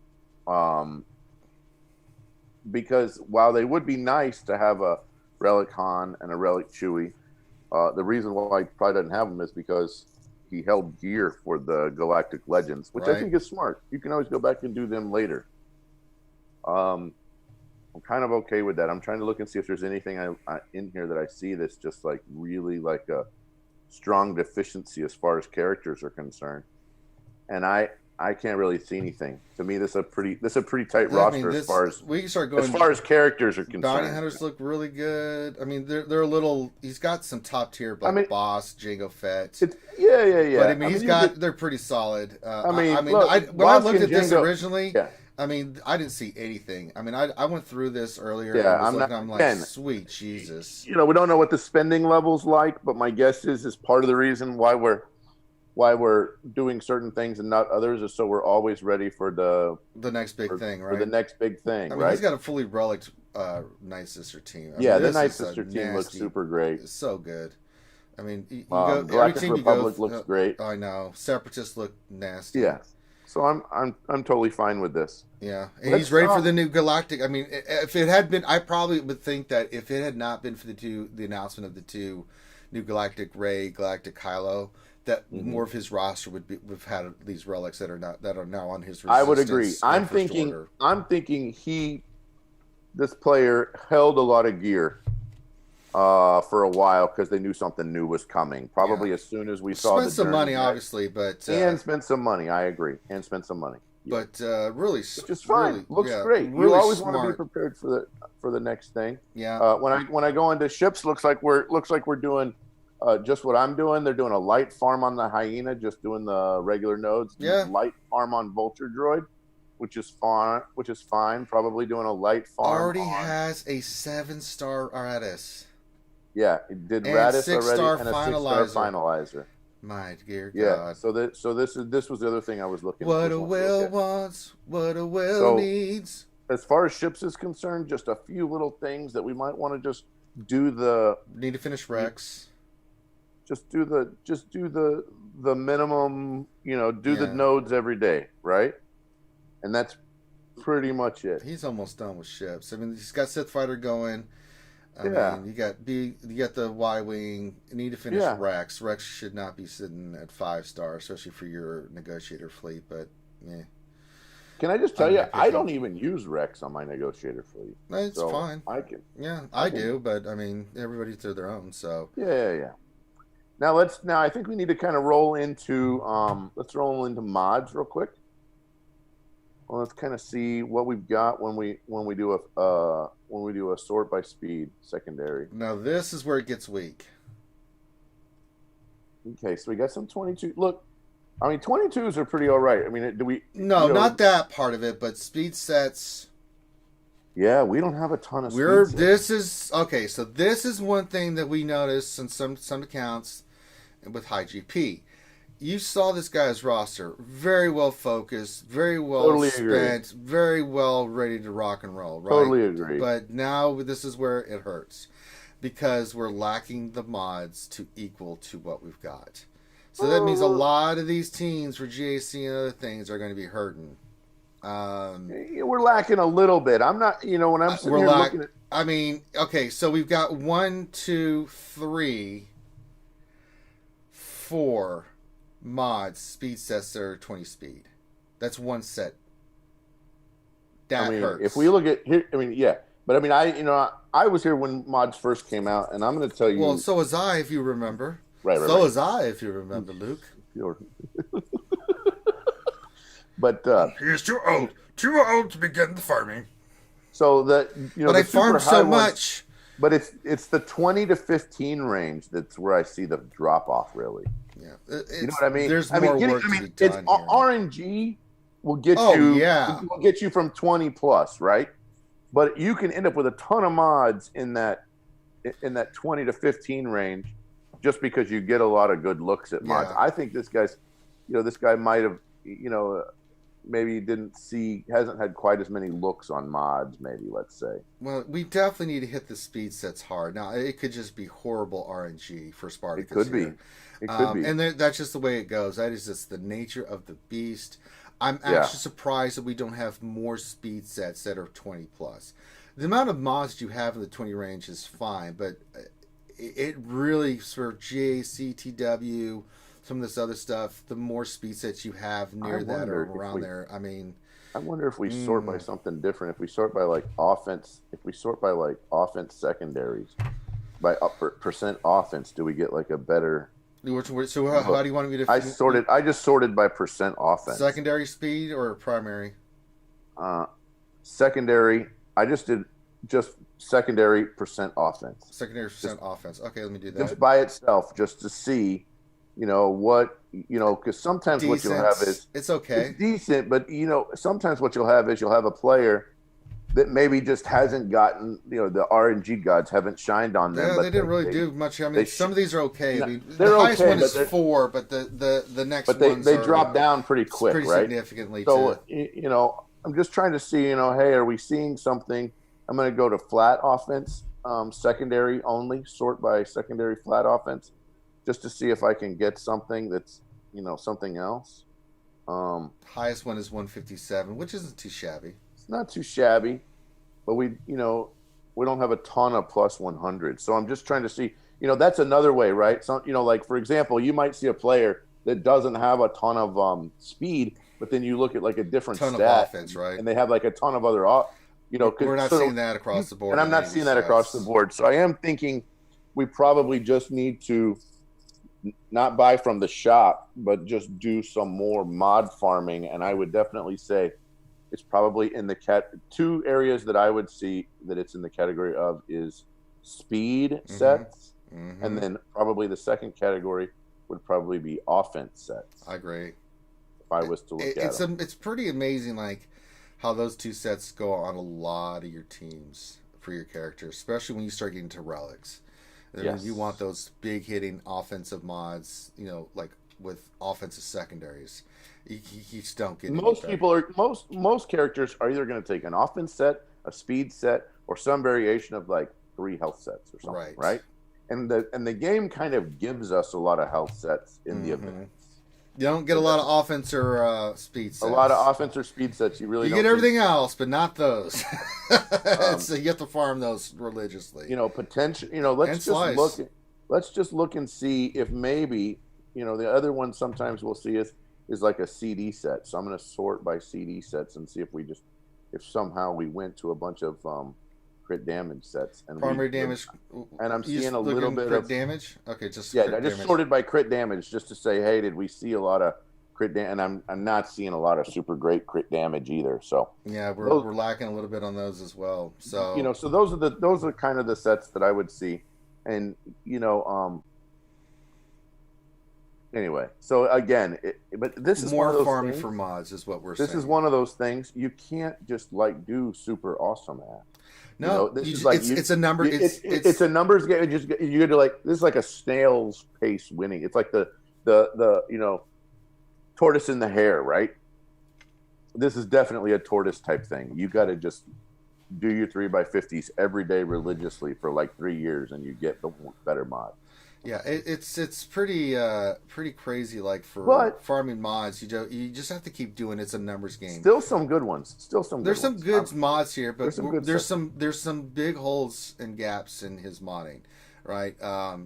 because while they would be nice to have a Relic Han and a Relic Chewie, the reason why he probably doesn't have them is because he held gear for the Galactic Legends, which I think is smart. You can always go back and do them later. I'm kind of okay with that. I'm trying to look and see if there's anything in here that I see that's just like really like a strong deficiency as far as characters are concerned. And I can't really see anything. To me, this is a pretty tight roster as far as we can start going. As far as characters are concerned, Bounty Hunters look really good. They're a little. He's got some top tier, Boss, Jango Fett. But they're pretty solid. When I looked at this originally, I didn't see anything. I went through this earlier. Yeah, I'm like, sweet Jesus. We don't know what the spending level's like, but my guess is part of the reason why we're why we're doing certain things and not others is so we're always ready for the next big thing, right? For the next big thing, I mean, right? he's got a fully relicked Night Sister team. I yeah, mean, the Night Sister team looks super great. It's so good. I mean, you go, Galactic Republic looks great. I know. Separatists look nasty. Yeah. So I'm totally fine with this. Yeah, and he's ready for the new Galactic. I mean, if it had been, I probably would think that if it had not been for the announcement of the two new Galactic Ray, Galactic Kylo, that more of his roster would have had these relics that are now on his. I would agree. I'm thinking this player held a lot of gear for a while because they knew something new was coming. Probably as soon as we saw spent some money, obviously, but and spent some money. I agree, and spent some money. But really, which is fine. Really, looks great. Really you always smart. want to be prepared for the next thing. Yeah. When I go into ships, looks like we're doing just what I'm doing. They're doing a light farm on the Hyena, just doing the regular nodes. Yeah. Light farm on Vulture Droid, which is fine. Probably doing a light farm. Already has a 7-star Radis. Yeah, it did and Radis 6-star already and a 6-star finalizer. My dear God. Yeah. So this was the other thing I was looking. What a will wants, what a will needs. As far as ships is concerned, just a few little things that we might want to just do need to finish Rex. Just do the minimum, the nodes every day, right? And that's pretty much it. He's almost done with ships. I mean, he's got Sith Fighter going. I mean, you got the Y-wing. You need to finish Rex. Rex should not be sitting at 5-star, especially for your negotiator fleet. But yeah. Can I just tell you, I don't even use Rex on my negotiator fleet. It's fine. I can. Yeah, I do, but I mean, everybody's to their own. So yeah. Now I think we need to kind of roll into mods real quick. Well, let's kind of see what we've got when we do a sort by speed secondary. Now this is where it gets weak. Okay, so we got some 22. Look, I mean 22s are pretty all right. I mean, do we? No, not that part of it, but speed sets. Yeah, we don't have a ton of. This is okay. So this is one thing that we noticed in some accounts with high GP. You saw this guy's roster, very well focused, very well spent, very well ready to rock and roll, right? Totally agree. But now this is where it hurts because we're lacking the mods to equal to what we've got. So that means a lot of these teams for GAC and other things are going to be hurting. We're lacking a little bit. I'm not, when I'm sitting here looking at... I mean, okay, so we've got 1, 2, 3, 4 mods, speed sets that are 20 speed. That's one set. That hurts. If we look at here, but I mean, I was here when mods first came out, and I'm going to tell you. Well, so was I, if you remember. Right. So was I, if you remember, Luke. But he is too old to begin the farming. So but I farmed so much. But it's the 20 to 15 range that's where I see the drop off, really. Yeah, you know what I mean. There's more work to be done. It's RNG will get will get you from 20 plus, right? But you can end up with a ton of mods in that 20 to 15 range, just because you get a lot of good looks at mods. I think this guy might have, maybe hasn't had quite as many looks on mods, maybe, let's say. Well, we definitely need to hit the speed sets hard. Now, it could just be horrible RNG for Spartacus. It could be. And that's just the way it goes. That is just the nature of the beast. I'm actually surprised that we don't have more speed sets that are 20 plus. The amount of mods you have in the 20 range is fine, but it really, for GAC, TW, some of this other stuff, the more speed sets you have near that or around there, I mean... I wonder if we sort by something different. If we sort by offense, secondaries, by percent offense, do we get a better... So how do you want me to... I just sorted by percent offense. Secondary speed or primary? Secondary. I just did secondary percent offense. Secondary percent offense. Okay, let me do that. Just by itself, just to see, because sometimes what you'll have is... It's okay. It's decent, but, sometimes what you'll have is you'll have a player that maybe just hasn't gotten, the RNG gods haven't shined on them. Yeah, but they didn't really do much. I mean, some of these are okay. I mean, the highest one is 4, but the next ones they drop down pretty quick, pretty right? Significantly. So I'm just trying to see, hey, are we seeing something? I'm going to go to flat offense, secondary only, sort by secondary flat offense, just to see if I can get something that's something else. Highest one is 157, which isn't too shabby. It's not too shabby, but we don't have a ton of plus 100. So I'm just trying to see, that's another way, right? So, like for example, you might see a player that doesn't have a ton of speed, but then you look at like a different ton stat, of offense, right? And they have like a ton of other, we're not seeing that across the board. And I'm not seeing that across the board. So I am thinking we probably just need to not buy from the shop, but just do some more mod farming. And I would definitely say it's probably in the two areas that I would see that it's in the category of is speed sets. Mm-hmm. And then probably the second category would probably be offense sets. I agree. If I was to look at them. It's pretty amazing, like how those two sets go on a lot of your teams for your character, especially when you start getting to relics. Yes. You want those big hitting offensive mods, like with offensive secondaries. You just don't get most characters are either going to take an offense set, a speed set, or some variation of like 3 health sets or something, right? And the game kind of gives us a lot of health sets in the events. You don't get a lot of offense or speed sets. A lot of offense or speed sets. You don't get everything else, but not those. So you have to farm those religiously. Potential. Let's just look and see if maybe the other one sometimes we'll see is like a CD set. So I'm going to sort by CD sets and see if somehow we went to a bunch of crit damage sets and primary damage. And I'm seeing a little bit crit of damage. Okay, just I just sorted by crit damage just to say, hey, did we see a lot of crit damage? And I'm not seeing a lot of super great crit damage either. So yeah, we're lacking a little bit on those as well. So so those are kind of the sets that I would see, and anyway. So again, but this is more one of those farming things, for mods is what we're saying. This is one of those things you can't just do super awesome at. No, it's a number. It's a numbers game. You get to this is like a snail's pace winning. It's like the tortoise and the hare, right? This is definitely a tortoise type thing. You got to just do your 3x50s every day religiously for like 3 years, and you get the better mod. Yeah, it's pretty crazy. Like for farming mods, you just have to keep doing it. It's a numbers game. Still some good ones. There's some good mods here, but there's some big holes and gaps in his modding, right?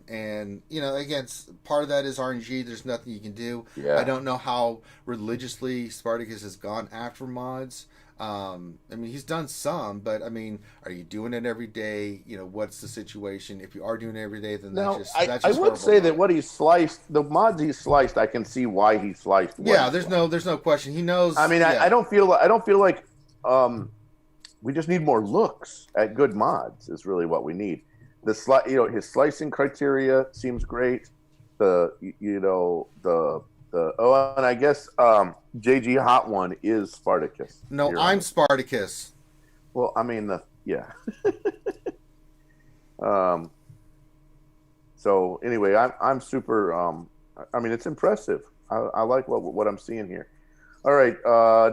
And again, part of that is RNG. There's nothing you can do. Yeah. I don't know how religiously Spartacus has gone after mods. I mean, he's done some, but I mean, are you doing it every day? What's the situation? If you are doing it every day, then that's just I would say that what he's sliced, the mods he's sliced, I can see why he sliced. Yeah, there's no question. He knows. I mean, I don't feel like we just need more looks at good mods. Is really what we need. His slicing criteria seems great. And I guess JG Hot One is Spartacus. No, I'm Spartacus. Well, I mean So anyway, I'm super. I mean, it's impressive. I like what I'm seeing here. All right.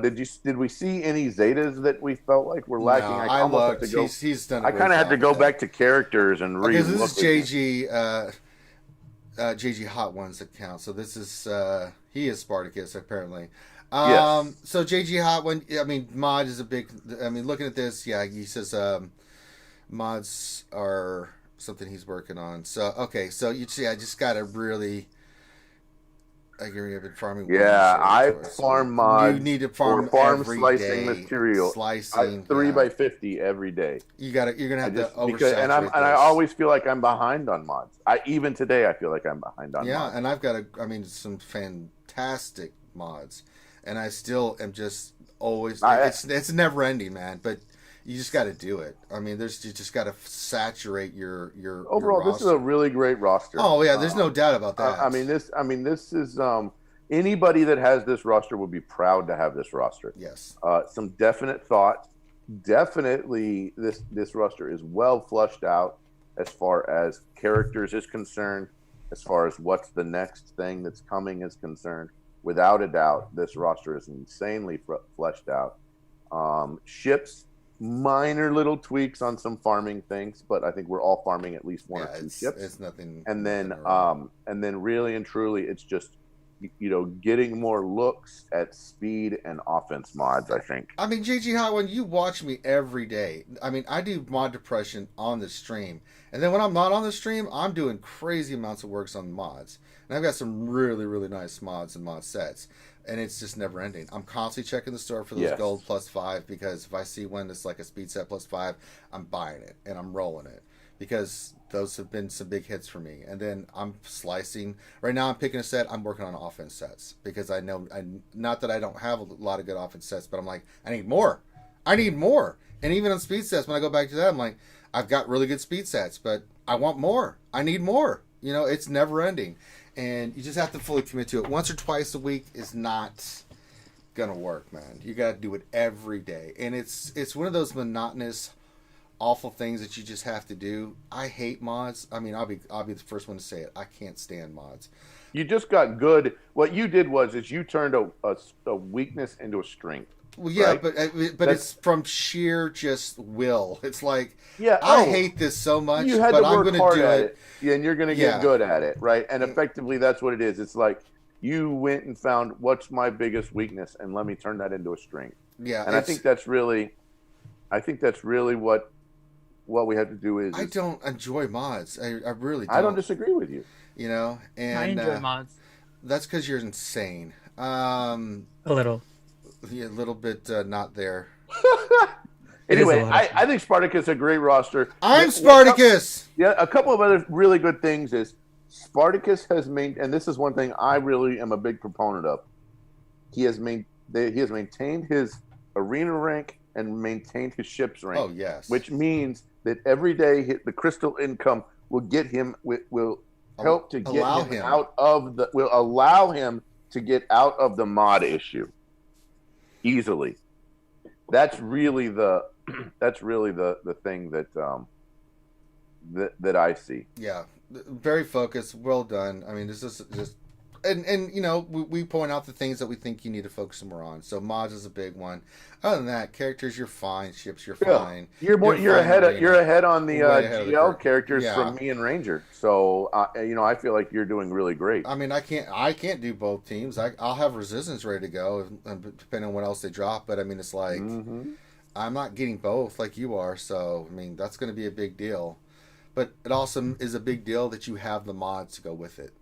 Did we see any Zetas that we felt like were lacking? No, I looked. He's done. I kind of had to go back to characters and read. Because this is JG. JG Hot One's account. So this is he is Spartacus apparently. Yes. So JG Hot One. I mean, mod is a big. I mean, looking at this, yeah, he says mods are something he's working on. So okay, so you see, I just gotta really. I've been farming. Yeah, I farm mods. You need to farm every slicing day. material. Slicing 3x50 every day. You're gonna have to oversaturate. And I always feel like I'm behind on mods. Even today I feel like I'm behind on mods. Yeah, and I've got some fantastic mods, and I still am just always. It's never ending, man. But you just got to do it. I mean, you just got to saturate your overall. Your this is a really great roster. Oh yeah, there's no doubt about that. I mean, this is anybody that has this roster would be proud to have this roster. Yes. Some definite thought. definitely this roster is well flushed out as far as characters is concerned, as far as what's the next thing that's coming is concerned. Without a doubt, this roster is insanely fleshed out. Ships, minor little tweaks on some farming things, but I think we're all farming at least one or two ships. It's nothing. And then really and truly, it's just getting more looks at speed and offense mods, I think. I mean, JG Hot One, you watch me every day. I mean, I do mod depression on the stream. And then when I'm not on the stream, I'm doing crazy amounts of works on mods. And I've got some really, really nice mods and mod sets. And it's just never ending. I'm constantly checking the store for those gold +5 because if I see one that's like a speed set +5, I'm buying it and I'm rolling it. Because those have been some big hits for me. And then I'm slicing. Right now I'm picking a set. I'm working on offense sets. Because I know, not that I don't have a lot of good offense sets, but I'm like, I need more. I need more. And even on speed sets, when I go back to that, I'm like, I've got really good speed sets, but I want more. I need more. It's never ending. And you just have to fully commit to it. Once or twice a week is not going to work, man. You got to do it every day. And it's one of those monotonous, awful things that you just have to do. I hate mods. I mean, I'll be the first one to say it. I can't stand mods. You just got good. What you did is you turned a weakness into a strength. Well, yeah, right? but it's from sheer just will. It's like, I hate this so much, you had but to work I'm going to do at it. Yeah, and you're going to get good at it, right? And effectively, that's what it is. It's like you went and found what's my biggest weakness, and let me turn that into a strength. Yeah, and I think that's really what we have to do is. I don't enjoy mods. I really don't. I don't disagree with you. And I enjoy mods. That's because you're insane. A little. Yeah, a little bit not there. Anyway, I think Spartacus is a great roster. I'm Spartacus! A couple of other really good things is Spartacus has made, and this is one thing I really am a big proponent of. He has maintained his arena rank and maintained his ship's rank. Oh, yes. Which means that every day the crystal income will get him, will help to get him out of the, will allow him to get out of the mod issue easily. That's really the thing that I see. Yeah, very focused. Well done. I mean, this is just, and we point out the things that we think you need to focus more on. So mods is a big one. Other than that, characters you're fine. Ships you're fine. You're ahead on the GL characters from me and Ranger. So I feel like you're doing really great. I mean, I can't do both teams. I'll have resistance ready to go, depending on what else they drop. But I mean, it's like I'm not getting both like you are. So I mean, that's going to be a big deal. But it also is a big deal that you have the mods to go with it.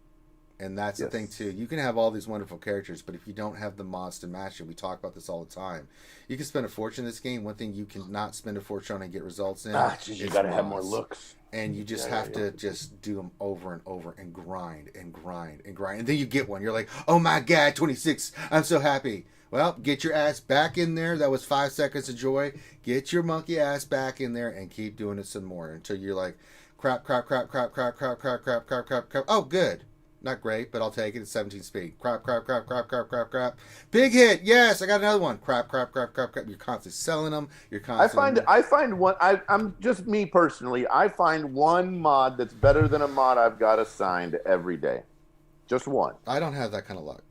And that's the thing, too. You can have all these wonderful characters, but if you don't have the mods to match it, we talk about this all the time. You can spend a fortune in this game. One thing you cannot spend a fortune on and get results in you got to have more looks. And you just have to just do them over and over and grind and grind and grind. And then you get one. You're like, oh, my God, 26. I'm so happy. Well, get your ass back in there. That was 5 seconds of joy. Get your monkey ass back in there and keep doing it some more until you're like, crap. Oh, good. Not great, but I'll take it. It's 17 speed. Crap. Big hit. Yes, I got another one. Crap. You're constantly selling them. I find one. I'm just me personally. I find one mod that's better than a mod I've got assigned every day. Just one. I don't have that kind of luck.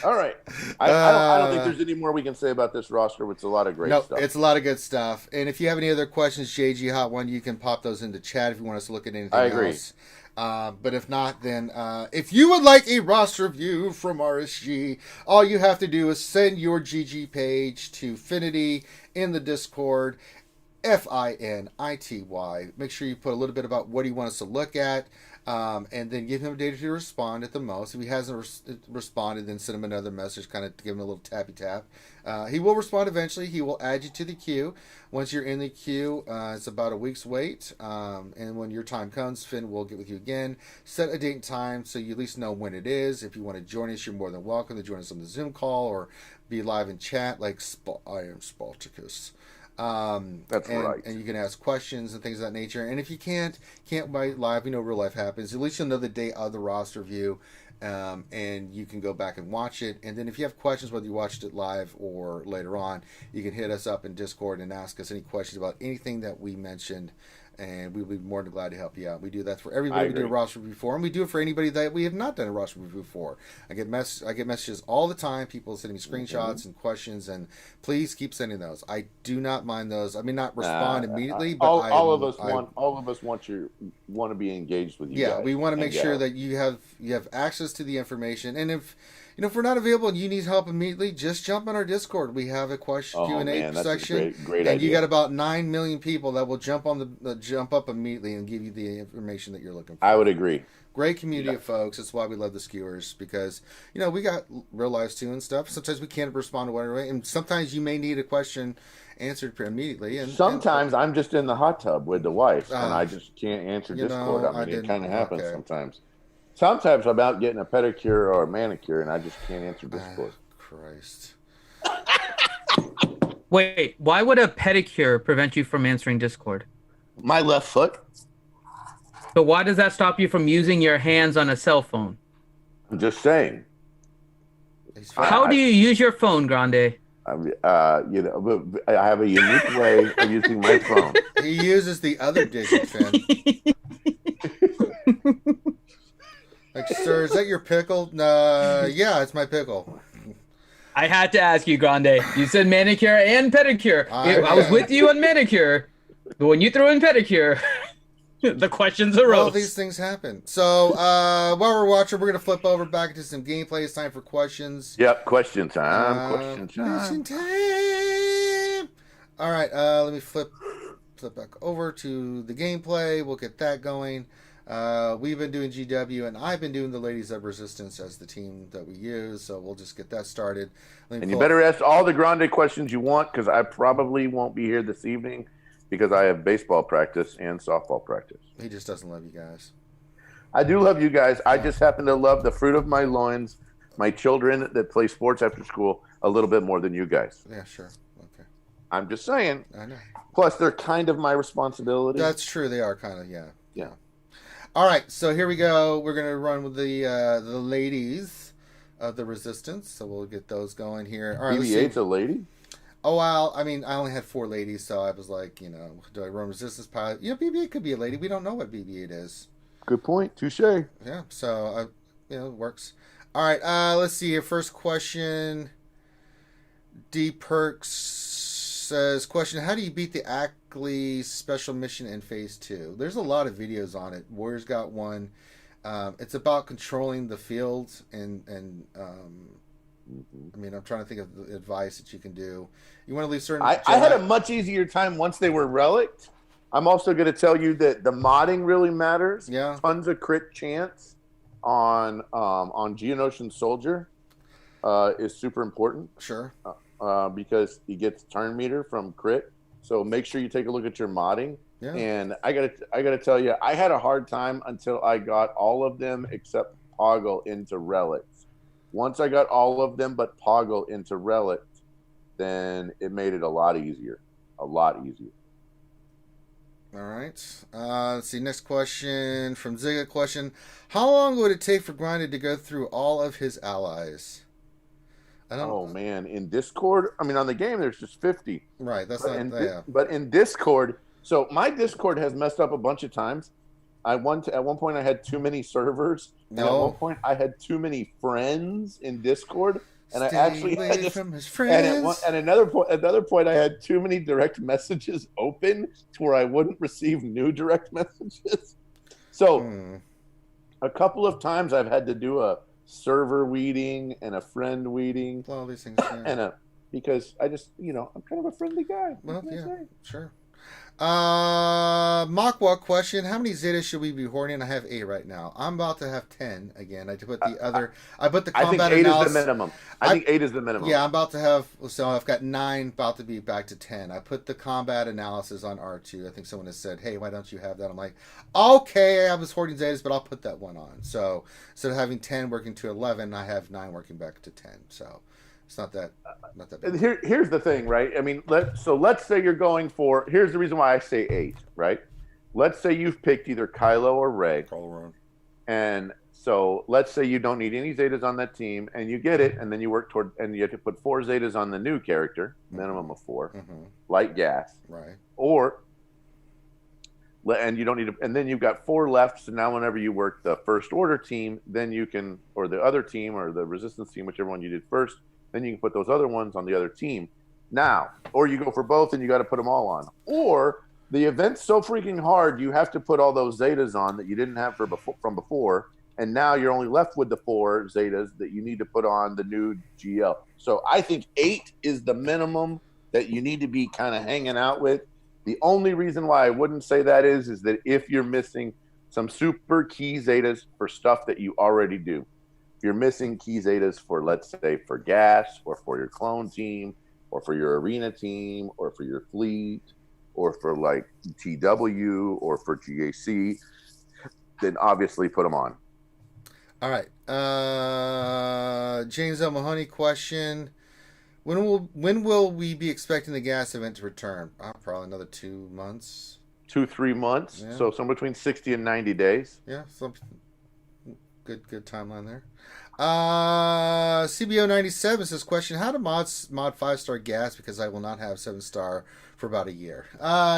All right. I don't think there's any more we can say about this roster. It's a lot of great stuff. It's a lot of good stuff. And if you have any other questions, JG Hot One, you can pop those into chat if you want us to look at anything else. But if not, then if you would like a roster review from RSG, all you have to do is send your GG page to Finity in the Discord, FINITY. Make sure you put a little bit about what you want us to look at. And then give him a day to respond at the most. If he hasn't responded, then send him another message, kind of give him a little tappy tap. He will respond eventually. He will add you to the queue. Once you're in the queue, it's about a week's wait. And when your time comes, Finn will get with you again. Set a date and time so you at least know when it is. If you want to join us, you're more than welcome to join us on the Zoom call or be live in chat like I am Spartacus. That's right. And you can ask questions and things of that nature. And if you can't wait live, real life happens. At least you'll know the day of the roster view. and you can go back and watch it. And then if you have questions, whether you watched it live or later on, you can hit us up in Discord and ask us any questions about anything that we mentioned, and we'll be more than glad to help you out. We do that for everybody we do a roster review for, and we do it for anybody that we have not done a roster review for. I get messages all the time, people sending me screenshots and questions, and please keep sending those. I do not mind those. I mean, not respond immediately, but all of us want to be engaged with you. Yeah, guys we want to make sure that you have access to the information, and if if we're not available and you need help immediately, just jump on our Discord. We have a question Q&A section, great and idea. you got about 9 million people that will jump up immediately and give you the information that you're looking for. I would agree. Great community of folks. That's why we love the skewers, because we got real lives too and stuff. Sometimes we can't respond to whatever, and sometimes you may need a question answered immediately. And sometimes I'm just in the hot tub with the wife, and I just can't answer Discord. It kind of happens sometimes. Sometimes I'm out getting a pedicure or a manicure, and I just can't answer Discord. Christ. Wait, why would a pedicure prevent you from answering Discord? My left foot. So why does that stop you from using your hands on a cell phone? I'm just saying. How do you use your phone, Grande? I have a unique way of using my phone. He uses the other digit, Finn. Like, sir, is that your pickle? Yeah, it's my pickle. I had to ask you, Grande. You said manicure and pedicure. I was with you on manicure, but when you threw in pedicure, the questions arose. All these things happen. So while we're watching, we're going to flip over back into some gameplay. It's time for questions. Yep, question time. Question time. All right, let me flip back over to the gameplay. We'll get that going. We've been doing GW, and I've been doing the Ladies of Resistance as the team that we use, so we'll just get that started. And you better ask all the Grande questions you want, because I probably won't be here this evening because I have baseball practice and softball practice. He just doesn't love you guys. I do love you guys. I just happen to love the fruit of my loins, my children that play sports after school, a little bit more than you guys. Yeah, sure. Okay. I'm just saying. I know. Plus, they're kind of my responsibility. That's true. They are kind of, yeah. All right, so here we go. We're going to run with the ladies of the Resistance, so we'll get those going here. All right, BB-8's a lady? Oh, well, I mean, I only had 4 ladies, so I was like, do I run Resistance pilot? BB-8 could be a lady. We don't know what BB-8 is. Good point. Touche. Yeah, so, it works. All right, let's see here. First question. D. Perks says, question, how do you beat the Ackley special mission in Phase 2? There's a lot of videos on it. Warrior's got one. It's about controlling the field, and I mean, I'm trying to think of the advice that you can do. You want to leave certain... I had a much easier time once they were relicked. I'm also going to tell you that the modding really matters. Yeah. Tons of crit chance on Geonosian Soldier is super important. Sure. Because he gets turn meter from crit. So make sure you take a look at your modding. Yeah. And I gotta tell you, I had a hard time until I got all of them except Poggle into relics. Once I got all of them but Poggle into relics, then it made it a lot easier. A lot easier. All right. Let's see. Next question from Zigga. Question: how long would it take for Grinded to go through all of his allies? Oh man, in Discord, I mean, on the game, there's just 50. Right. That's but not. But in Discord, so my Discord has messed up a bunch of times. At one point, I had too many servers. No. And at one point, I had too many friends in Discord, and Stay I actually away had from his friends. And another point, I had too many direct messages open to where I wouldn't receive new direct messages. So, a couple of times I've had to do a server weeding and a friend weeding. All these things, yeah. And because I just, I'm kind of a friendly guy. Well, yeah, sure. Mokwalk question: how many Zetas should we be hoarding? I have 8 right now. I'm about to have 10 again. I put the other. I put the combat analysis. analysis. Is the minimum. I think 8 is the minimum. Yeah, I'm about to have. So I've got 9, about to be back to 10. I put the combat analysis on R2. I think someone has said, "Hey, why don't you have that?" I'm like, "Okay, I was hoarding Zetas, but I'll put that one on." So instead of having 10 working to 11, I have 9 working back to 10. So. It's not that big. Here's the thing, right? I mean, let's say you're going for. Here's the reason why I say 8, right? Let's say you've picked either Kylo or Rey, and So let's say you don't need any Zetas on that team, and you get it, and then you work toward, and you have to put 4 Zetas on the new character, minimum of 4, light gas, Right. or, and you don't need to, and then you've got 4 left. So now, whenever you work the first order team, then you can, or the other team, or the resistance team, whichever one you did first, then you can put those other ones on the other team. Now, or you go for both, and you got to put them all on, or the event's so freaking hard, you have to put all those Zetas on that you didn't have from before. And now you're only left with the 4 Zetas that you need to put on the new GL. So I think 8 is the minimum that you need to be kind of hanging out with. The only reason why I wouldn't say that is that if you're missing some super key Zetas for stuff that you already do. If you're missing key Zetas for, let's say, for gas, or for your clone team, or for your arena team, or for your fleet, or for like TW, or for GAC, then obviously put them on. All right. James L. Mahoney question. When will we be expecting the gas event to return? Probably another 2 months. 2-3 months. Yeah. So somewhere between 60 and 90 days. Yeah. Some good timeline there. CBO 97 says question, how do mod 5-star gas because I will not have 7-star for about a year?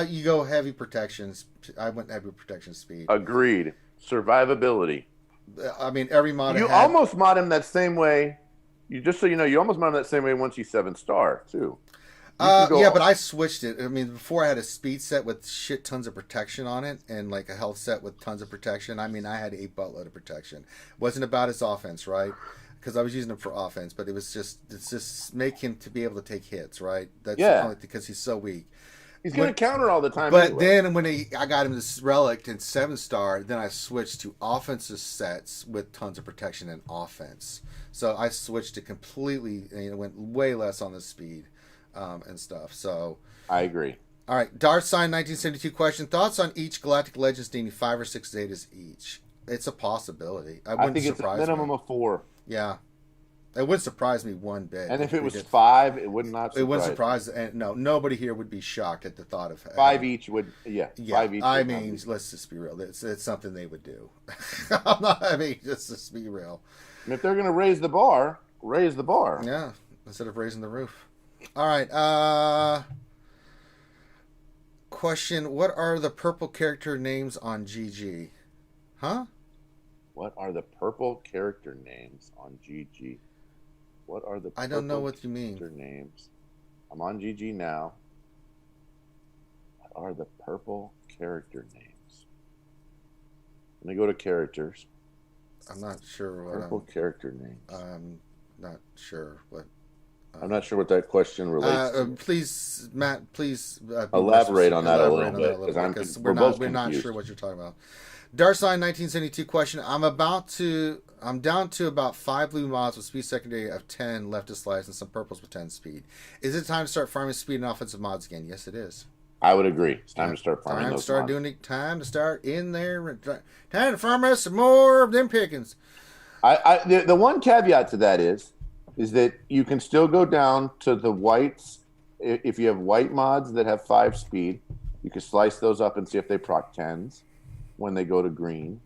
You go heavy protections. I went heavy protection speed. Agreed. Survivability. I mean, every mod you almost mod him that same way. You just so you know, you almost mod him that same way once he's 7-star too. Yeah, but I switched it. I mean, before I had a speed set with shit tons of protection on it, and like a health set with tons of protection. I mean, I had a buttload of protection. It wasn't about his offense, right? Because I was using him for offense, but it's just make him to be able to take hits, right? That's only because he's so weak. He's going to counter all the time. But anyway. then when I got him this relic in 7-star, then I switched to offensive sets with tons of protection and offense. So I switched to completely, and it went way less on the speed and stuff. So I agree. All right, Dartsign 1972 question: thoughts on each Galactic Legends needing 5 or 6 Zetas each? It's a possibility. I think it's a minimum of 4. Yeah. It wouldn't surprise me one bit. And if it was 5, it would not surprise. It wouldn't surprise. And no, nobody here would be shocked at the thought of 5 each would. Yeah, 5 each. I mean, let's just be real. It's something they would do. Just be real. And if they're going to raise the bar, raise the bar. Yeah, instead of raising the roof. All right. Question: what are the purple character names on GG? Huh? What are the purple character names on GG? What are the I don't know what you mean. Names? I'm on GG now. What are the purple character names? Let me go to characters. I'm not sure what purple character names. I'm not sure what. I'm not sure what that question relates to. Please, Matt, please elaborate on that a little bit because we're not sure what you're talking about. Dartsign 1972 question. I'm down to about 5 blue mods with speed secondary of 10 left to slice and some purples with 10 speed. Is it time to start farming speed and offensive mods again? Yes, it is. I would agree. It's time to start farming those mods. Time to start in there. Time to farm us some more of them pickings. The one caveat to that is that you can still go down to the whites. If you have white mods that have 5 speed, you can slice those up and see if they proc 10s when they go to green,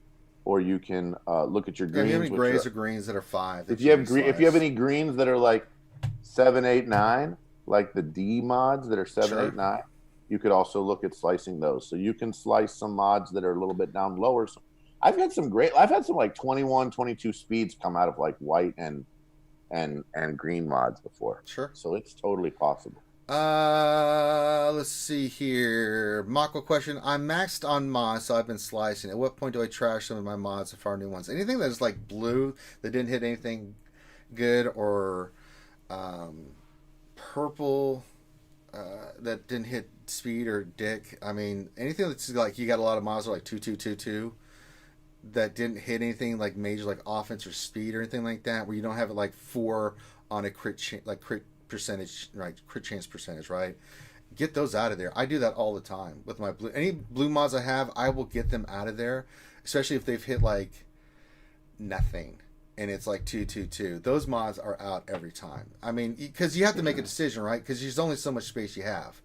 or you can look at your greens. Do you have any grays or greens that are 5? If you have any greens that are like 7, 8, 9, like the D mods that are 7, 8, 9, you could also look at slicing those. So you can slice some mods that are a little bit down lower. So I've had some like 21, 22 speeds come out of like white and green mods before. Sure. So it's totally possible. Let's see here. Mako question. I'm maxed on mods, so I've been slicing. At what point do I trash some of my mods and farm new ones? Anything that's like blue that didn't hit anything good, or purple that didn't hit speed or dick. I mean, anything that's like you got a lot of mods that are like 2-2-2-2 that didn't hit anything like major like offense or speed or anything like that, where you don't have it like 4 on a crit percentage, right? Crit chance percentage, right? Get those out of there. I do that all the time with my any blue mods I have. I will get them out of there, especially if they've hit like nothing and it's like 2-2-2. Those mods are out every time. I mean, because you have to make a decision, right? Because there's only so much space you have,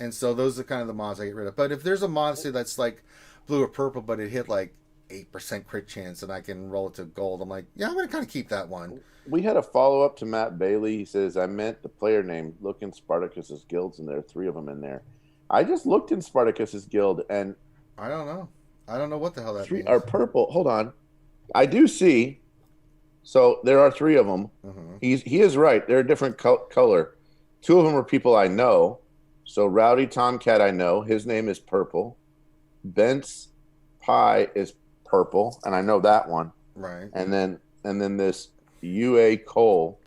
and so those are kind of the mods I get rid of. But if there's a mod say that's like blue or purple, but it hit like 8% crit chance and I can roll it to gold. I'm like, yeah, I'm going to kind of keep that one. We had a follow-up to Matt Bailey. He says, I meant the player name. Look in Spartacus's guilds, and there are 3 of them in there. I just looked in Spartacus's guild, and I don't know. I don't know what the hell that 3 means. are purple. Hold on. I do see. So there are 3 of them. Mm-hmm. He is right. They're a different color. 2 of them are people I know. So Rowdy Tomcat I know. His name is purple. Bent's Pie is purple, and I know that one. Right. And then this UA Cole.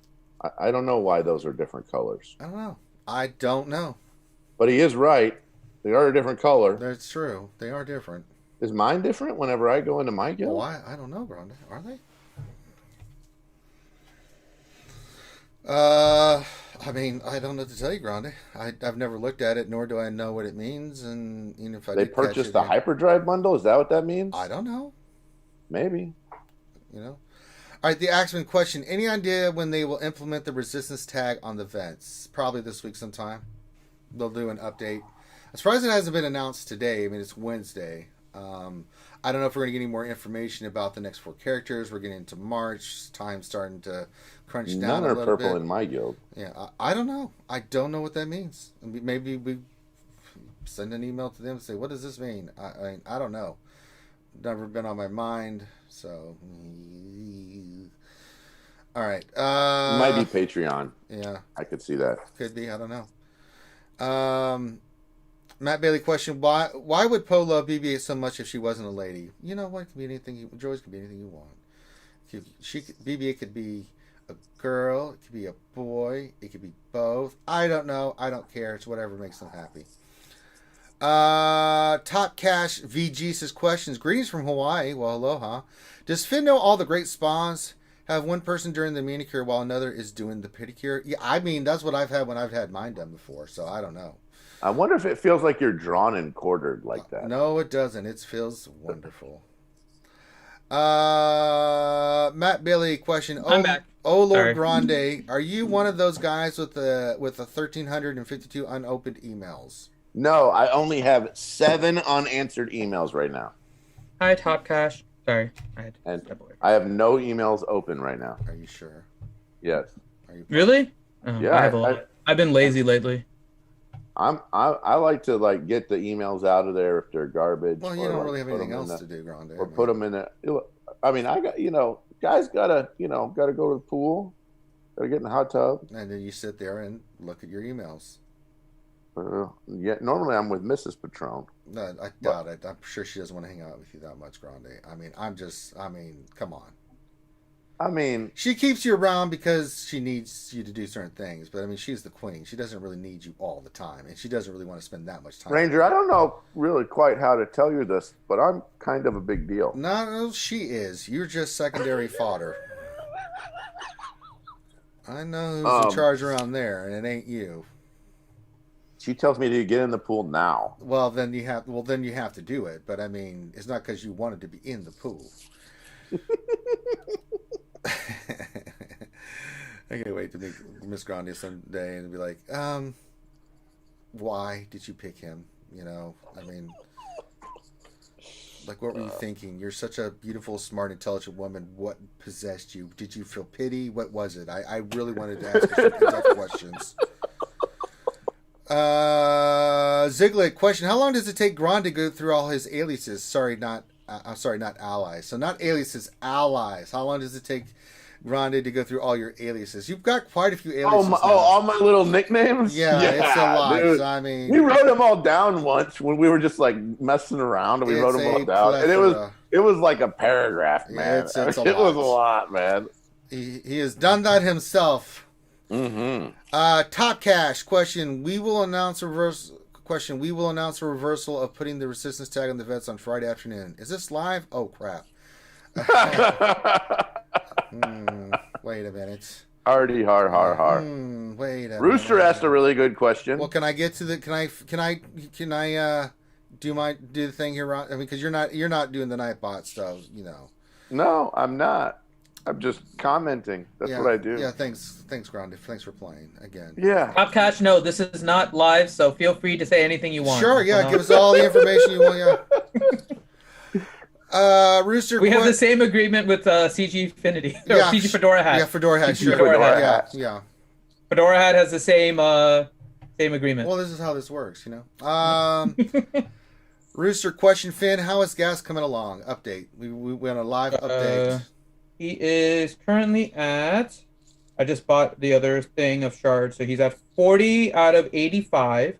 I don't know why those are different colors. I don't know. But he is right. They are a different color. That's true. They are different. Is mine different whenever I go into my guild? Well, I don't know, Grande. Are they? I mean, I don't know what to tell you, Grande. I've never looked at it, nor do I know what it means. And even if I they did catch purchased it, the hyperdrive bundle. Is that what that means? I don't know. Maybe. You know. All right, the Axeman question: any idea when they will implement the resistance tag on the vents? Probably this week sometime. They'll do an update. I'm surprised it hasn't been announced today. I mean, it's Wednesday. I don't know if we're going to get any more information about the next 4 characters. We're getting into March. Time's starting to crunch down None a are little purple bit. in my guild. Yeah, I don't know. I don't know what that means. Maybe we send an email to them and say, what does this mean? I don't know. Never been on my mind. So, all right. It might be Patreon. Yeah. I could see that. Could be. I don't know. Matt Bailey question: why would Poe love BB-8 so much if she wasn't a lady? You know what? It could be anything. Joyce could be anything you want. BB-8 could be a girl. It could be a boy. It could be both. I don't know. I don't care. It's whatever makes them happy. Top Cash VG says questions. Greetings from Hawaii. Well, aloha. Does Finn know all the great spas? Have one person doing the manicure while another is doing the pedicure? Yeah, I mean that's what I've had when I've had mine done before. So I don't know. I wonder if it feels like you're drawn and quartered like that. No, it doesn't. It feels wonderful. Matt Bailey question. I'm back. Oh Lord Sorry. Grande, are you one of those guys with the 1,352 unopened emails? No, I only have 7 unanswered emails right now. Hi, Top Cash. Sorry, I had to And step away. I have no emails open right now. Are you sure? Yes. Are you Really? Oh, Yeah, I have a lot. I've been lazy lately. I like to get the emails out of there if they're garbage. Well, you or, don't really have put anything them in else the- to do, Grande. Or put them in a. I mean, I got guys gotta go to the pool, gotta get in the hot tub. And then you sit there and look at your emails. Yeah, normally I'm with Mrs. Patron. No, I doubt it. I'm sure she doesn't want to hang out with you that much, Grande. I mean, come on. I mean, She keeps you around because she needs you to do certain things. But, I mean, she's the queen. She doesn't really need you all the time. And she doesn't really want to spend that much time. Ranger, I don't know really quite how to tell you this, but I'm kind of a big deal. No, she is. You're just secondary fodder. I know who's in charge around there, and it ain't you. She tells me to get in the pool now. Well, then you have to do it. But, I mean, it's not because you wanted to be in the pool. I can't wait to meet Miss Grande someday and be like, why did you pick him? I mean, like, what were you thinking? You're such a beautiful, smart, intelligent woman. What possessed you? Did you feel pity? What was it? I really wanted to ask you some tough questions. Ziglet question: how long does it take Grande to go through all his aliases? Not allies. So not aliases, allies. How long does it take Grande to go through all your aliases? You've got quite a few aliases. All my little nicknames? Yeah, it's a lot. Dude. So, I mean, We wrote them all down once when we were just messing around, and we wrote them all down, and it was like a paragraph, man. It's a It was a lot. lot, man. He has done that himself. Mm-hmm. Top Cash question: we will announce a reversal of putting the resistance tag on the vets on Friday afternoon. Is this live? Oh crap! Wait a minute. Hardy, har. Wait a Rooster minute. asked a really good question. Well, can I get to the? Can I do the thing here, Ron? I mean, because you're not doing the Nightbot stuff, No, I'm not. I'm just commenting. That's what I do. Yeah, thanks, Grande. Thanks for playing again. Yeah. Top Cash, no, this is not live, so feel free to say anything you want. Sure, yeah, give us all the information you want. Rooster. We have the same agreement with CG Infinity. Or Yeah, CG Fedora Hat. Yeah, Fedora Hat. Sure. Fedora Hat. Yeah. Fedora Hat has the same agreement. Well, this is how this works, you know. Rooster, question, Finn. How is Gas coming along? Update. We went on a live update. He is currently at. I just bought the other thing of shards, so he's at 40 out of 85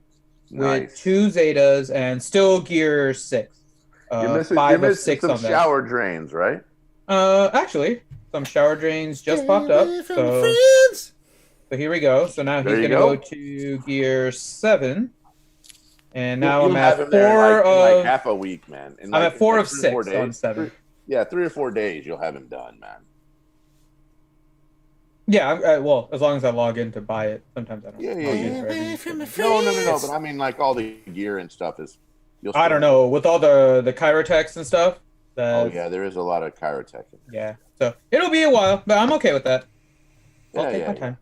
with 2 Zetas and still gear 6. You're missing 5 of 6 some on that. shower drains, right? Actually, some shower drains just popped up. So here we go. So now he's going to go to gear 7. And now I'm at 4 of... like half a week, man. I'm at 4 of 6 on 7. 3 or 4 days, you'll have him done, man. Yeah, well, as long as I log in to buy it. Sometimes I don't. Yeah. No. But I mean, like, all the gear and stuff is... I don't know. With all the Chirotechs and stuff. Oh, yeah, there is a lot of Chirotech. Yeah. So, it'll be a while, but I'm okay with that. I'll take my time.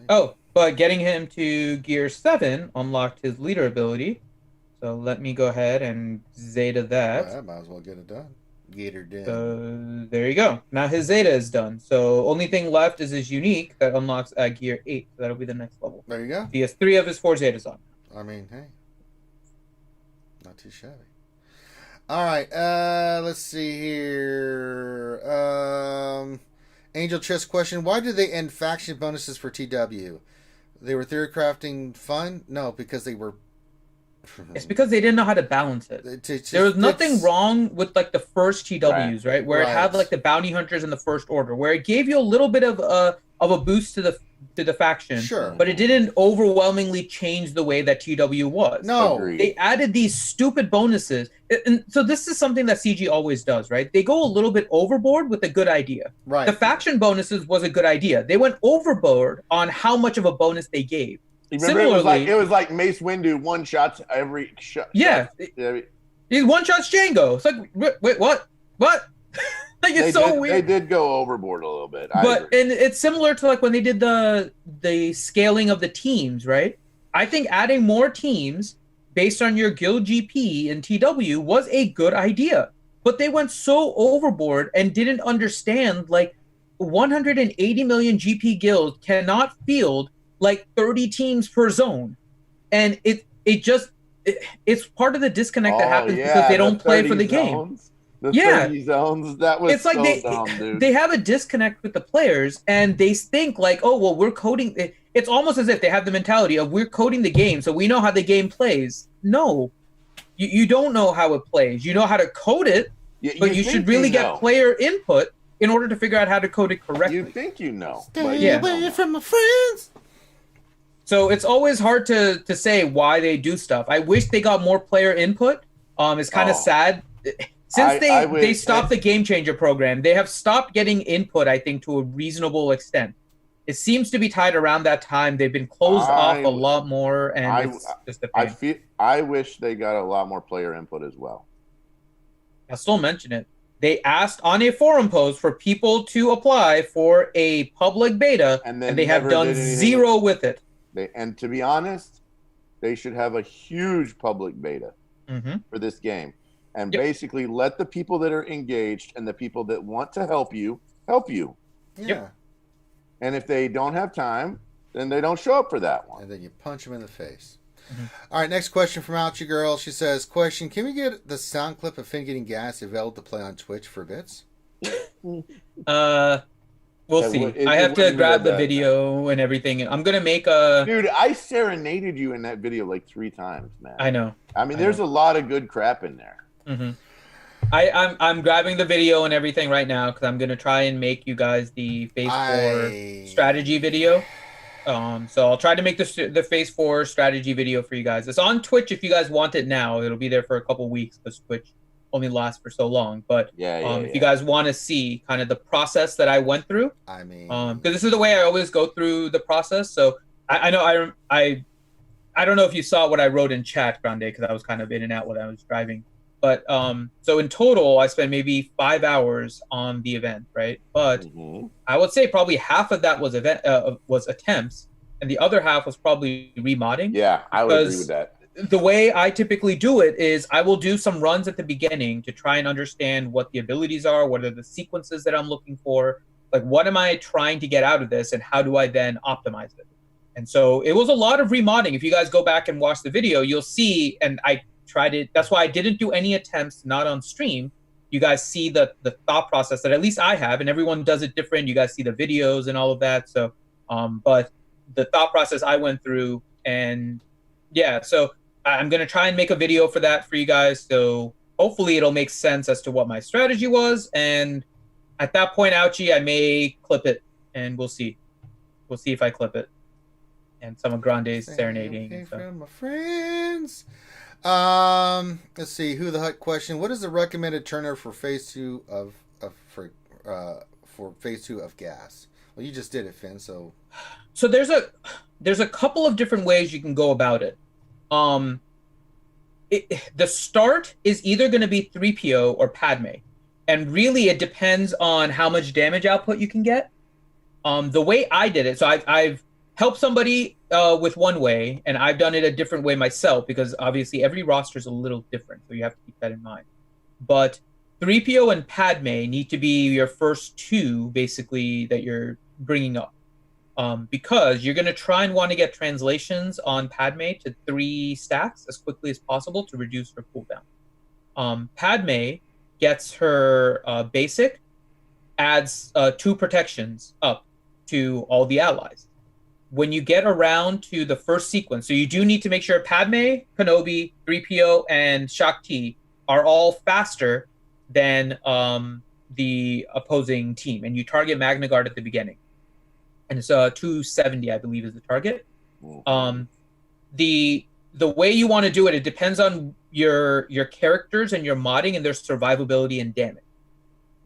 Oh, but getting him to gear 7 unlocked his leader ability. So, let me go ahead and Zeta that. I might as well get it done. Gator done. So, there you go. Now his Zeta is done. So, only thing left is his unique that unlocks at gear 8. So, that'll be the next level. There you go. He has 3 of his 4 Zetas on. I mean, hey. Not too shabby. All right, let's see here. Angel Chess question: why did they end faction bonuses for TW? They were theory crafting fun? No, because they were. It's because they didn't know how to balance it. There was nothing wrong with like the first TWs, right? Where it had like the bounty hunters in the first order, where it gave you a little bit of a boost to the faction. Sure. But it didn't overwhelmingly change the way that TW was. No. Agreed. They added these stupid bonuses. And so this is something that CG always does, right? They go a little bit overboard with a good idea. Right. The faction bonuses was a good idea. They went overboard on how much of a bonus they gave. Remember, it was like Mace Windu one shots every shot. Yeah. He one shots Django. It's like, wait, what? Like, it's so weird. They did go overboard a little bit. And it's similar to like when they did the scaling of the teams, right? I think adding more teams based on your guild GP in TW was a good idea. But they went so overboard and didn't understand like 180 million GP guilds cannot field like 30 teams per zone. And it's part of the disconnect that happens because they don't play for the game. The 30 zones, that was like dumb, dude. They have a disconnect with the players, and they think like, oh, well, we're coding. It's almost as if they have the mentality of we're coding the game, so we know how the game plays. No, you don't know how it plays. You know how to code it, but you should really get player input in order to figure out how to code it correctly. You think you know. Stay away from my friends. So it's always hard to say why they do stuff. I wish they got more player input. It's kind of sad. Since they stopped the Game Changer program, they have stopped getting input, I think, to a reasonable extent. It seems to be tied around that time. They've been closed off a lot more, and it's just a pain. I wish they got a lot more player input as well. I'll still mention it. They asked on a forum post for people to apply for a public beta, and they have done zero with it. And to be honest, they should have a huge public beta for this game. And basically let the people that are engaged and the people that want to help you. Yeah. And if they don't have time, then they don't show up for that one. And then you punch them in the face. All right, next question from Ouchie Girl. She says, question, can we get the sound clip of Finn getting gas available to play on Twitch for bits? We'll see. I have to grab the video and everything. I'm going to make a... Dude, I serenaded you in that video like 3 times, man. I know. I mean, there's a lot of good crap in there. I'm grabbing the video and everything right now because I'm going to try and make you guys the Phase 4 strategy video. So I'll try to make the Phase 4 strategy video for you guys. It's on Twitch if you guys want it now. It'll be there for a couple weeks because Twitch only lasts for so long. But if you guys want to see kind of the process that I went through, I mean, because this is the way I always go through the process. So I know I don't know if you saw what I wrote in chat, Grande, because I was kind of in and out when I was driving. But so in total, I spent maybe 5 hours on the event, right? But I would say probably half of that was attempts, and the other half was probably remodding. Yeah, I would agree with that. the way I typically do it is I will do some runs at the beginning to try and understand what the abilities are, what are the sequences that I'm looking for, like what am I trying to get out of this, and how do I then optimize it. And so it was a lot of remodding. If you guys go back and watch the video, you'll see, and I tried it. That's why I didn't do any attempts, not on stream. You guys see the thought process that at least I have, and everyone does it different. You guys see the videos and all of that. So, but the thought process I went through, and yeah, so I'm going to try and make a video for that for you guys. So hopefully it'll make sense as to what my strategy was. And at that point, Ouchie, I may clip it, and we'll see. We'll see if I clip it. And some of Grande's serenading. Okay, from my friends. Let's see. Who the Hut question. What is the recommended turner for phase 2 for phase 2 of gas? Well, you just did it, Finn. So there's a couple of different ways you can go about it. The start is either going to be 3PO or Padme, and really it depends on how much damage output you can get. The way I did it, so I've helped somebody with one way, and I've done it a different way myself, because obviously every roster is a little different, so you have to keep that in mind. But 3PO and Padme need to be your first two, basically, that you're bringing up. Because you're going to try and want to get translations on Padme to 3 stacks as quickly as possible to reduce her cooldown. Padme gets her basic, adds 2 protections up to all the allies. When you get around to the first sequence, so you do need to make sure Padme, Kenobi, 3PO, and Shakti are all faster than the opposing team, and you target Magna Guard at the beginning. And it's 270, I believe, is the target. The way you want to do it, it depends on your characters and your modding and their survivability and damage.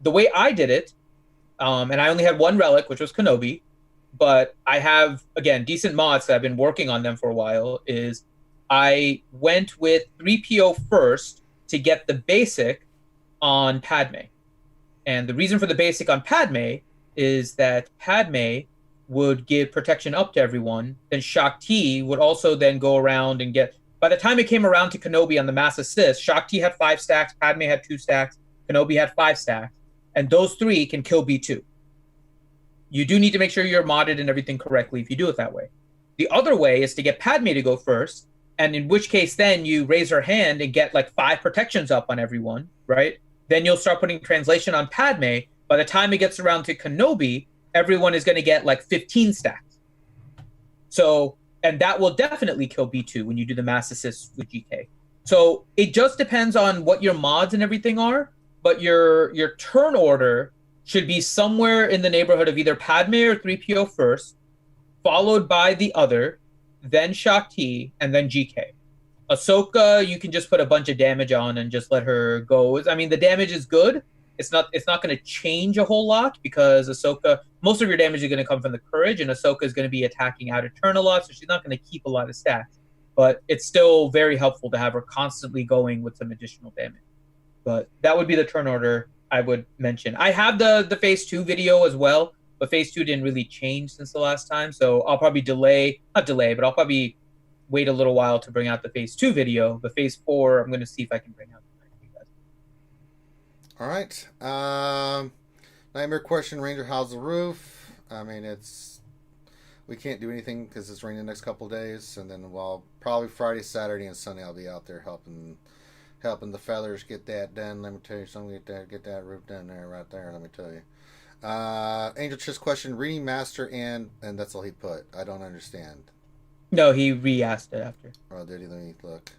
The way I did it, and I only had 1 relic, which was Kenobi, but I have, again, decent mods that I've been working on them for a while, is I went with 3PO first to get the basic on Padme. And the reason for the basic on Padme is that Padme would give protection up to everyone, then Shakti would also then go around and get... By the time it came around to Kenobi on the mass assist, Shakti had 5 stacks, Padme had 2 stacks, Kenobi had 5 stacks, and those 3 can kill B2. You do need to make sure you're modded and everything correctly if you do it that way. The other way is to get Padme to go first, and in which case then you raise her hand and get like 5 protections up on everyone, right? Then you'll start putting translation on Padme. By the time it gets around to Kenobi, everyone is going to get like 15 stacks. So, and that will definitely kill B2 when you do the mass assist with GK. So it just depends on what your mods and everything are, but your turn order should be somewhere in the neighborhood of either Padme or 3PO first, followed by the other, then Shakti, and then GK. Ahsoka, you can just put a bunch of damage on and just let her go. I mean, the damage is good. It's not going to change a whole lot, because Ahsoka, most of your damage is going to come from the courage, and Ahsoka is going to be attacking out of turn a lot, so she's not going to keep a lot of stacks. But it's still very helpful to have her constantly going with some additional damage. But that would be the turn order I would mention. I have the phase 2 video as well, but phase 2 didn't really change since the last time, so I'll probably I'll probably wait a little while to bring out the phase 2 video. But phase 4, I'm going to see if I can bring out for you guys. All right. Nightmare question, Ranger, how's the roof? I mean, we can't do anything because it's raining the next couple of days, and then probably Friday, Saturday, and Sunday I'll be out there helping the feathers get that done. Let me tell you something, get that roof done there, right there. Let me tell you. Angel Chess question, reading master and that's all he put. I don't understand. No, he re-asked it after. Oh, did he? Let me look.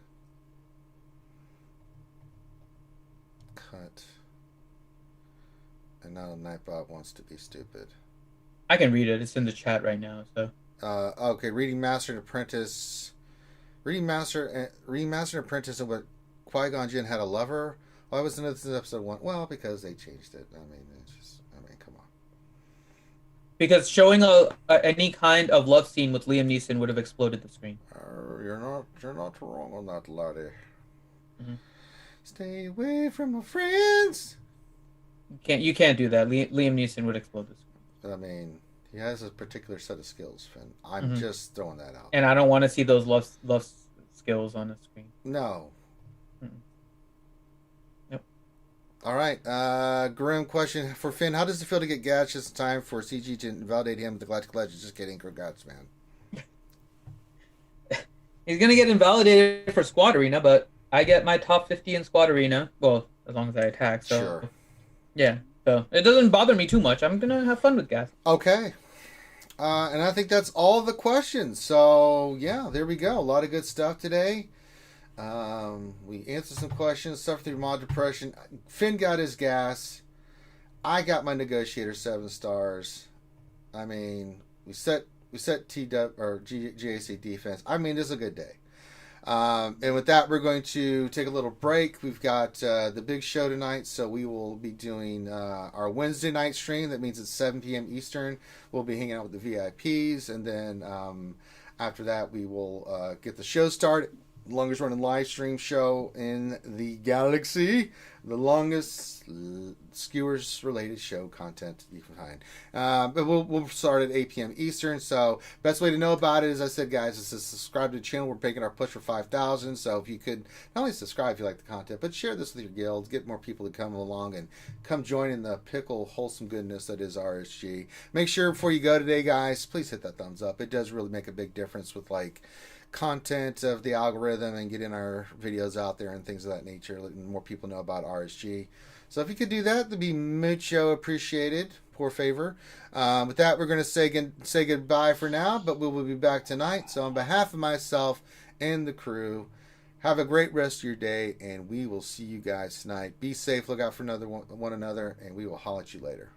Cut. And now Nightbot wants to be stupid. I can read it. It's in the chat right now. So. Okay, reading master and apprentice. Reading master and apprentice, and what Qui-Gon Jinn had a lover. Why wasn't this episode 1? Well, because they changed it. I mean, come on. Because showing any kind of love scene with Liam Neeson would have exploded the screen. You're not wrong on that, laddie. Mm-hmm. Stay away from my friends. You can't do that. Liam Neeson would explode the screen. I mean, he has a particular set of skills, Finn. I'm just throwing that out. And I don't want to see those love skills on the screen. No. Yep. All right. Grim question for Finn. How does it feel to get Gatch just in time for CG to invalidate him with the Galactic Legends? Just kidding. Congrats, man. He's going to get invalidated for Squad Arena, but I get my top 50 in Squad Arena. Well, as long as I attack. So, sure. Yeah. So it doesn't bother me too much. I'm going to have fun with Gas. Okay. And I think that's all the questions. So, yeah, there we go. A lot of good stuff today. We answered some questions, suffered through mod depression. Finn got his gas. I got my negotiator 7 stars. I mean, we set TW or GAC defense. I mean, this is a good day. And with that, we're going to take a little break. We've got the big show tonight, so we will be doing our Wednesday night stream. That means it's 7 p.m. Eastern. We'll be hanging out with the VIPs, and then after that, we will get the show started. The longest running live stream show in the galaxy. The longest skewers related show content you can find. But we'll start at 8 p.m. Eastern. So best way to know about it, as I said, guys, is to subscribe to the channel. We're making our push for 5,000. So if you could not only subscribe if you like the content, but share this with your guilds, get more people to come along and come join in the pickle wholesome goodness that is RSG. Make sure before you go today, guys, please hit that thumbs up. It does really make a big difference with like content of the algorithm and getting our videos out there and things of that nature, letting more people know about RSG. So if you could do that, that'd be mucho appreciated. Poor favor. With that, we're going to say goodbye for now, but we will be back tonight. So on behalf of myself and the crew, have a great rest of your day, and we will see you guys tonight. Be safe, look out for one another, and we will holler at you later.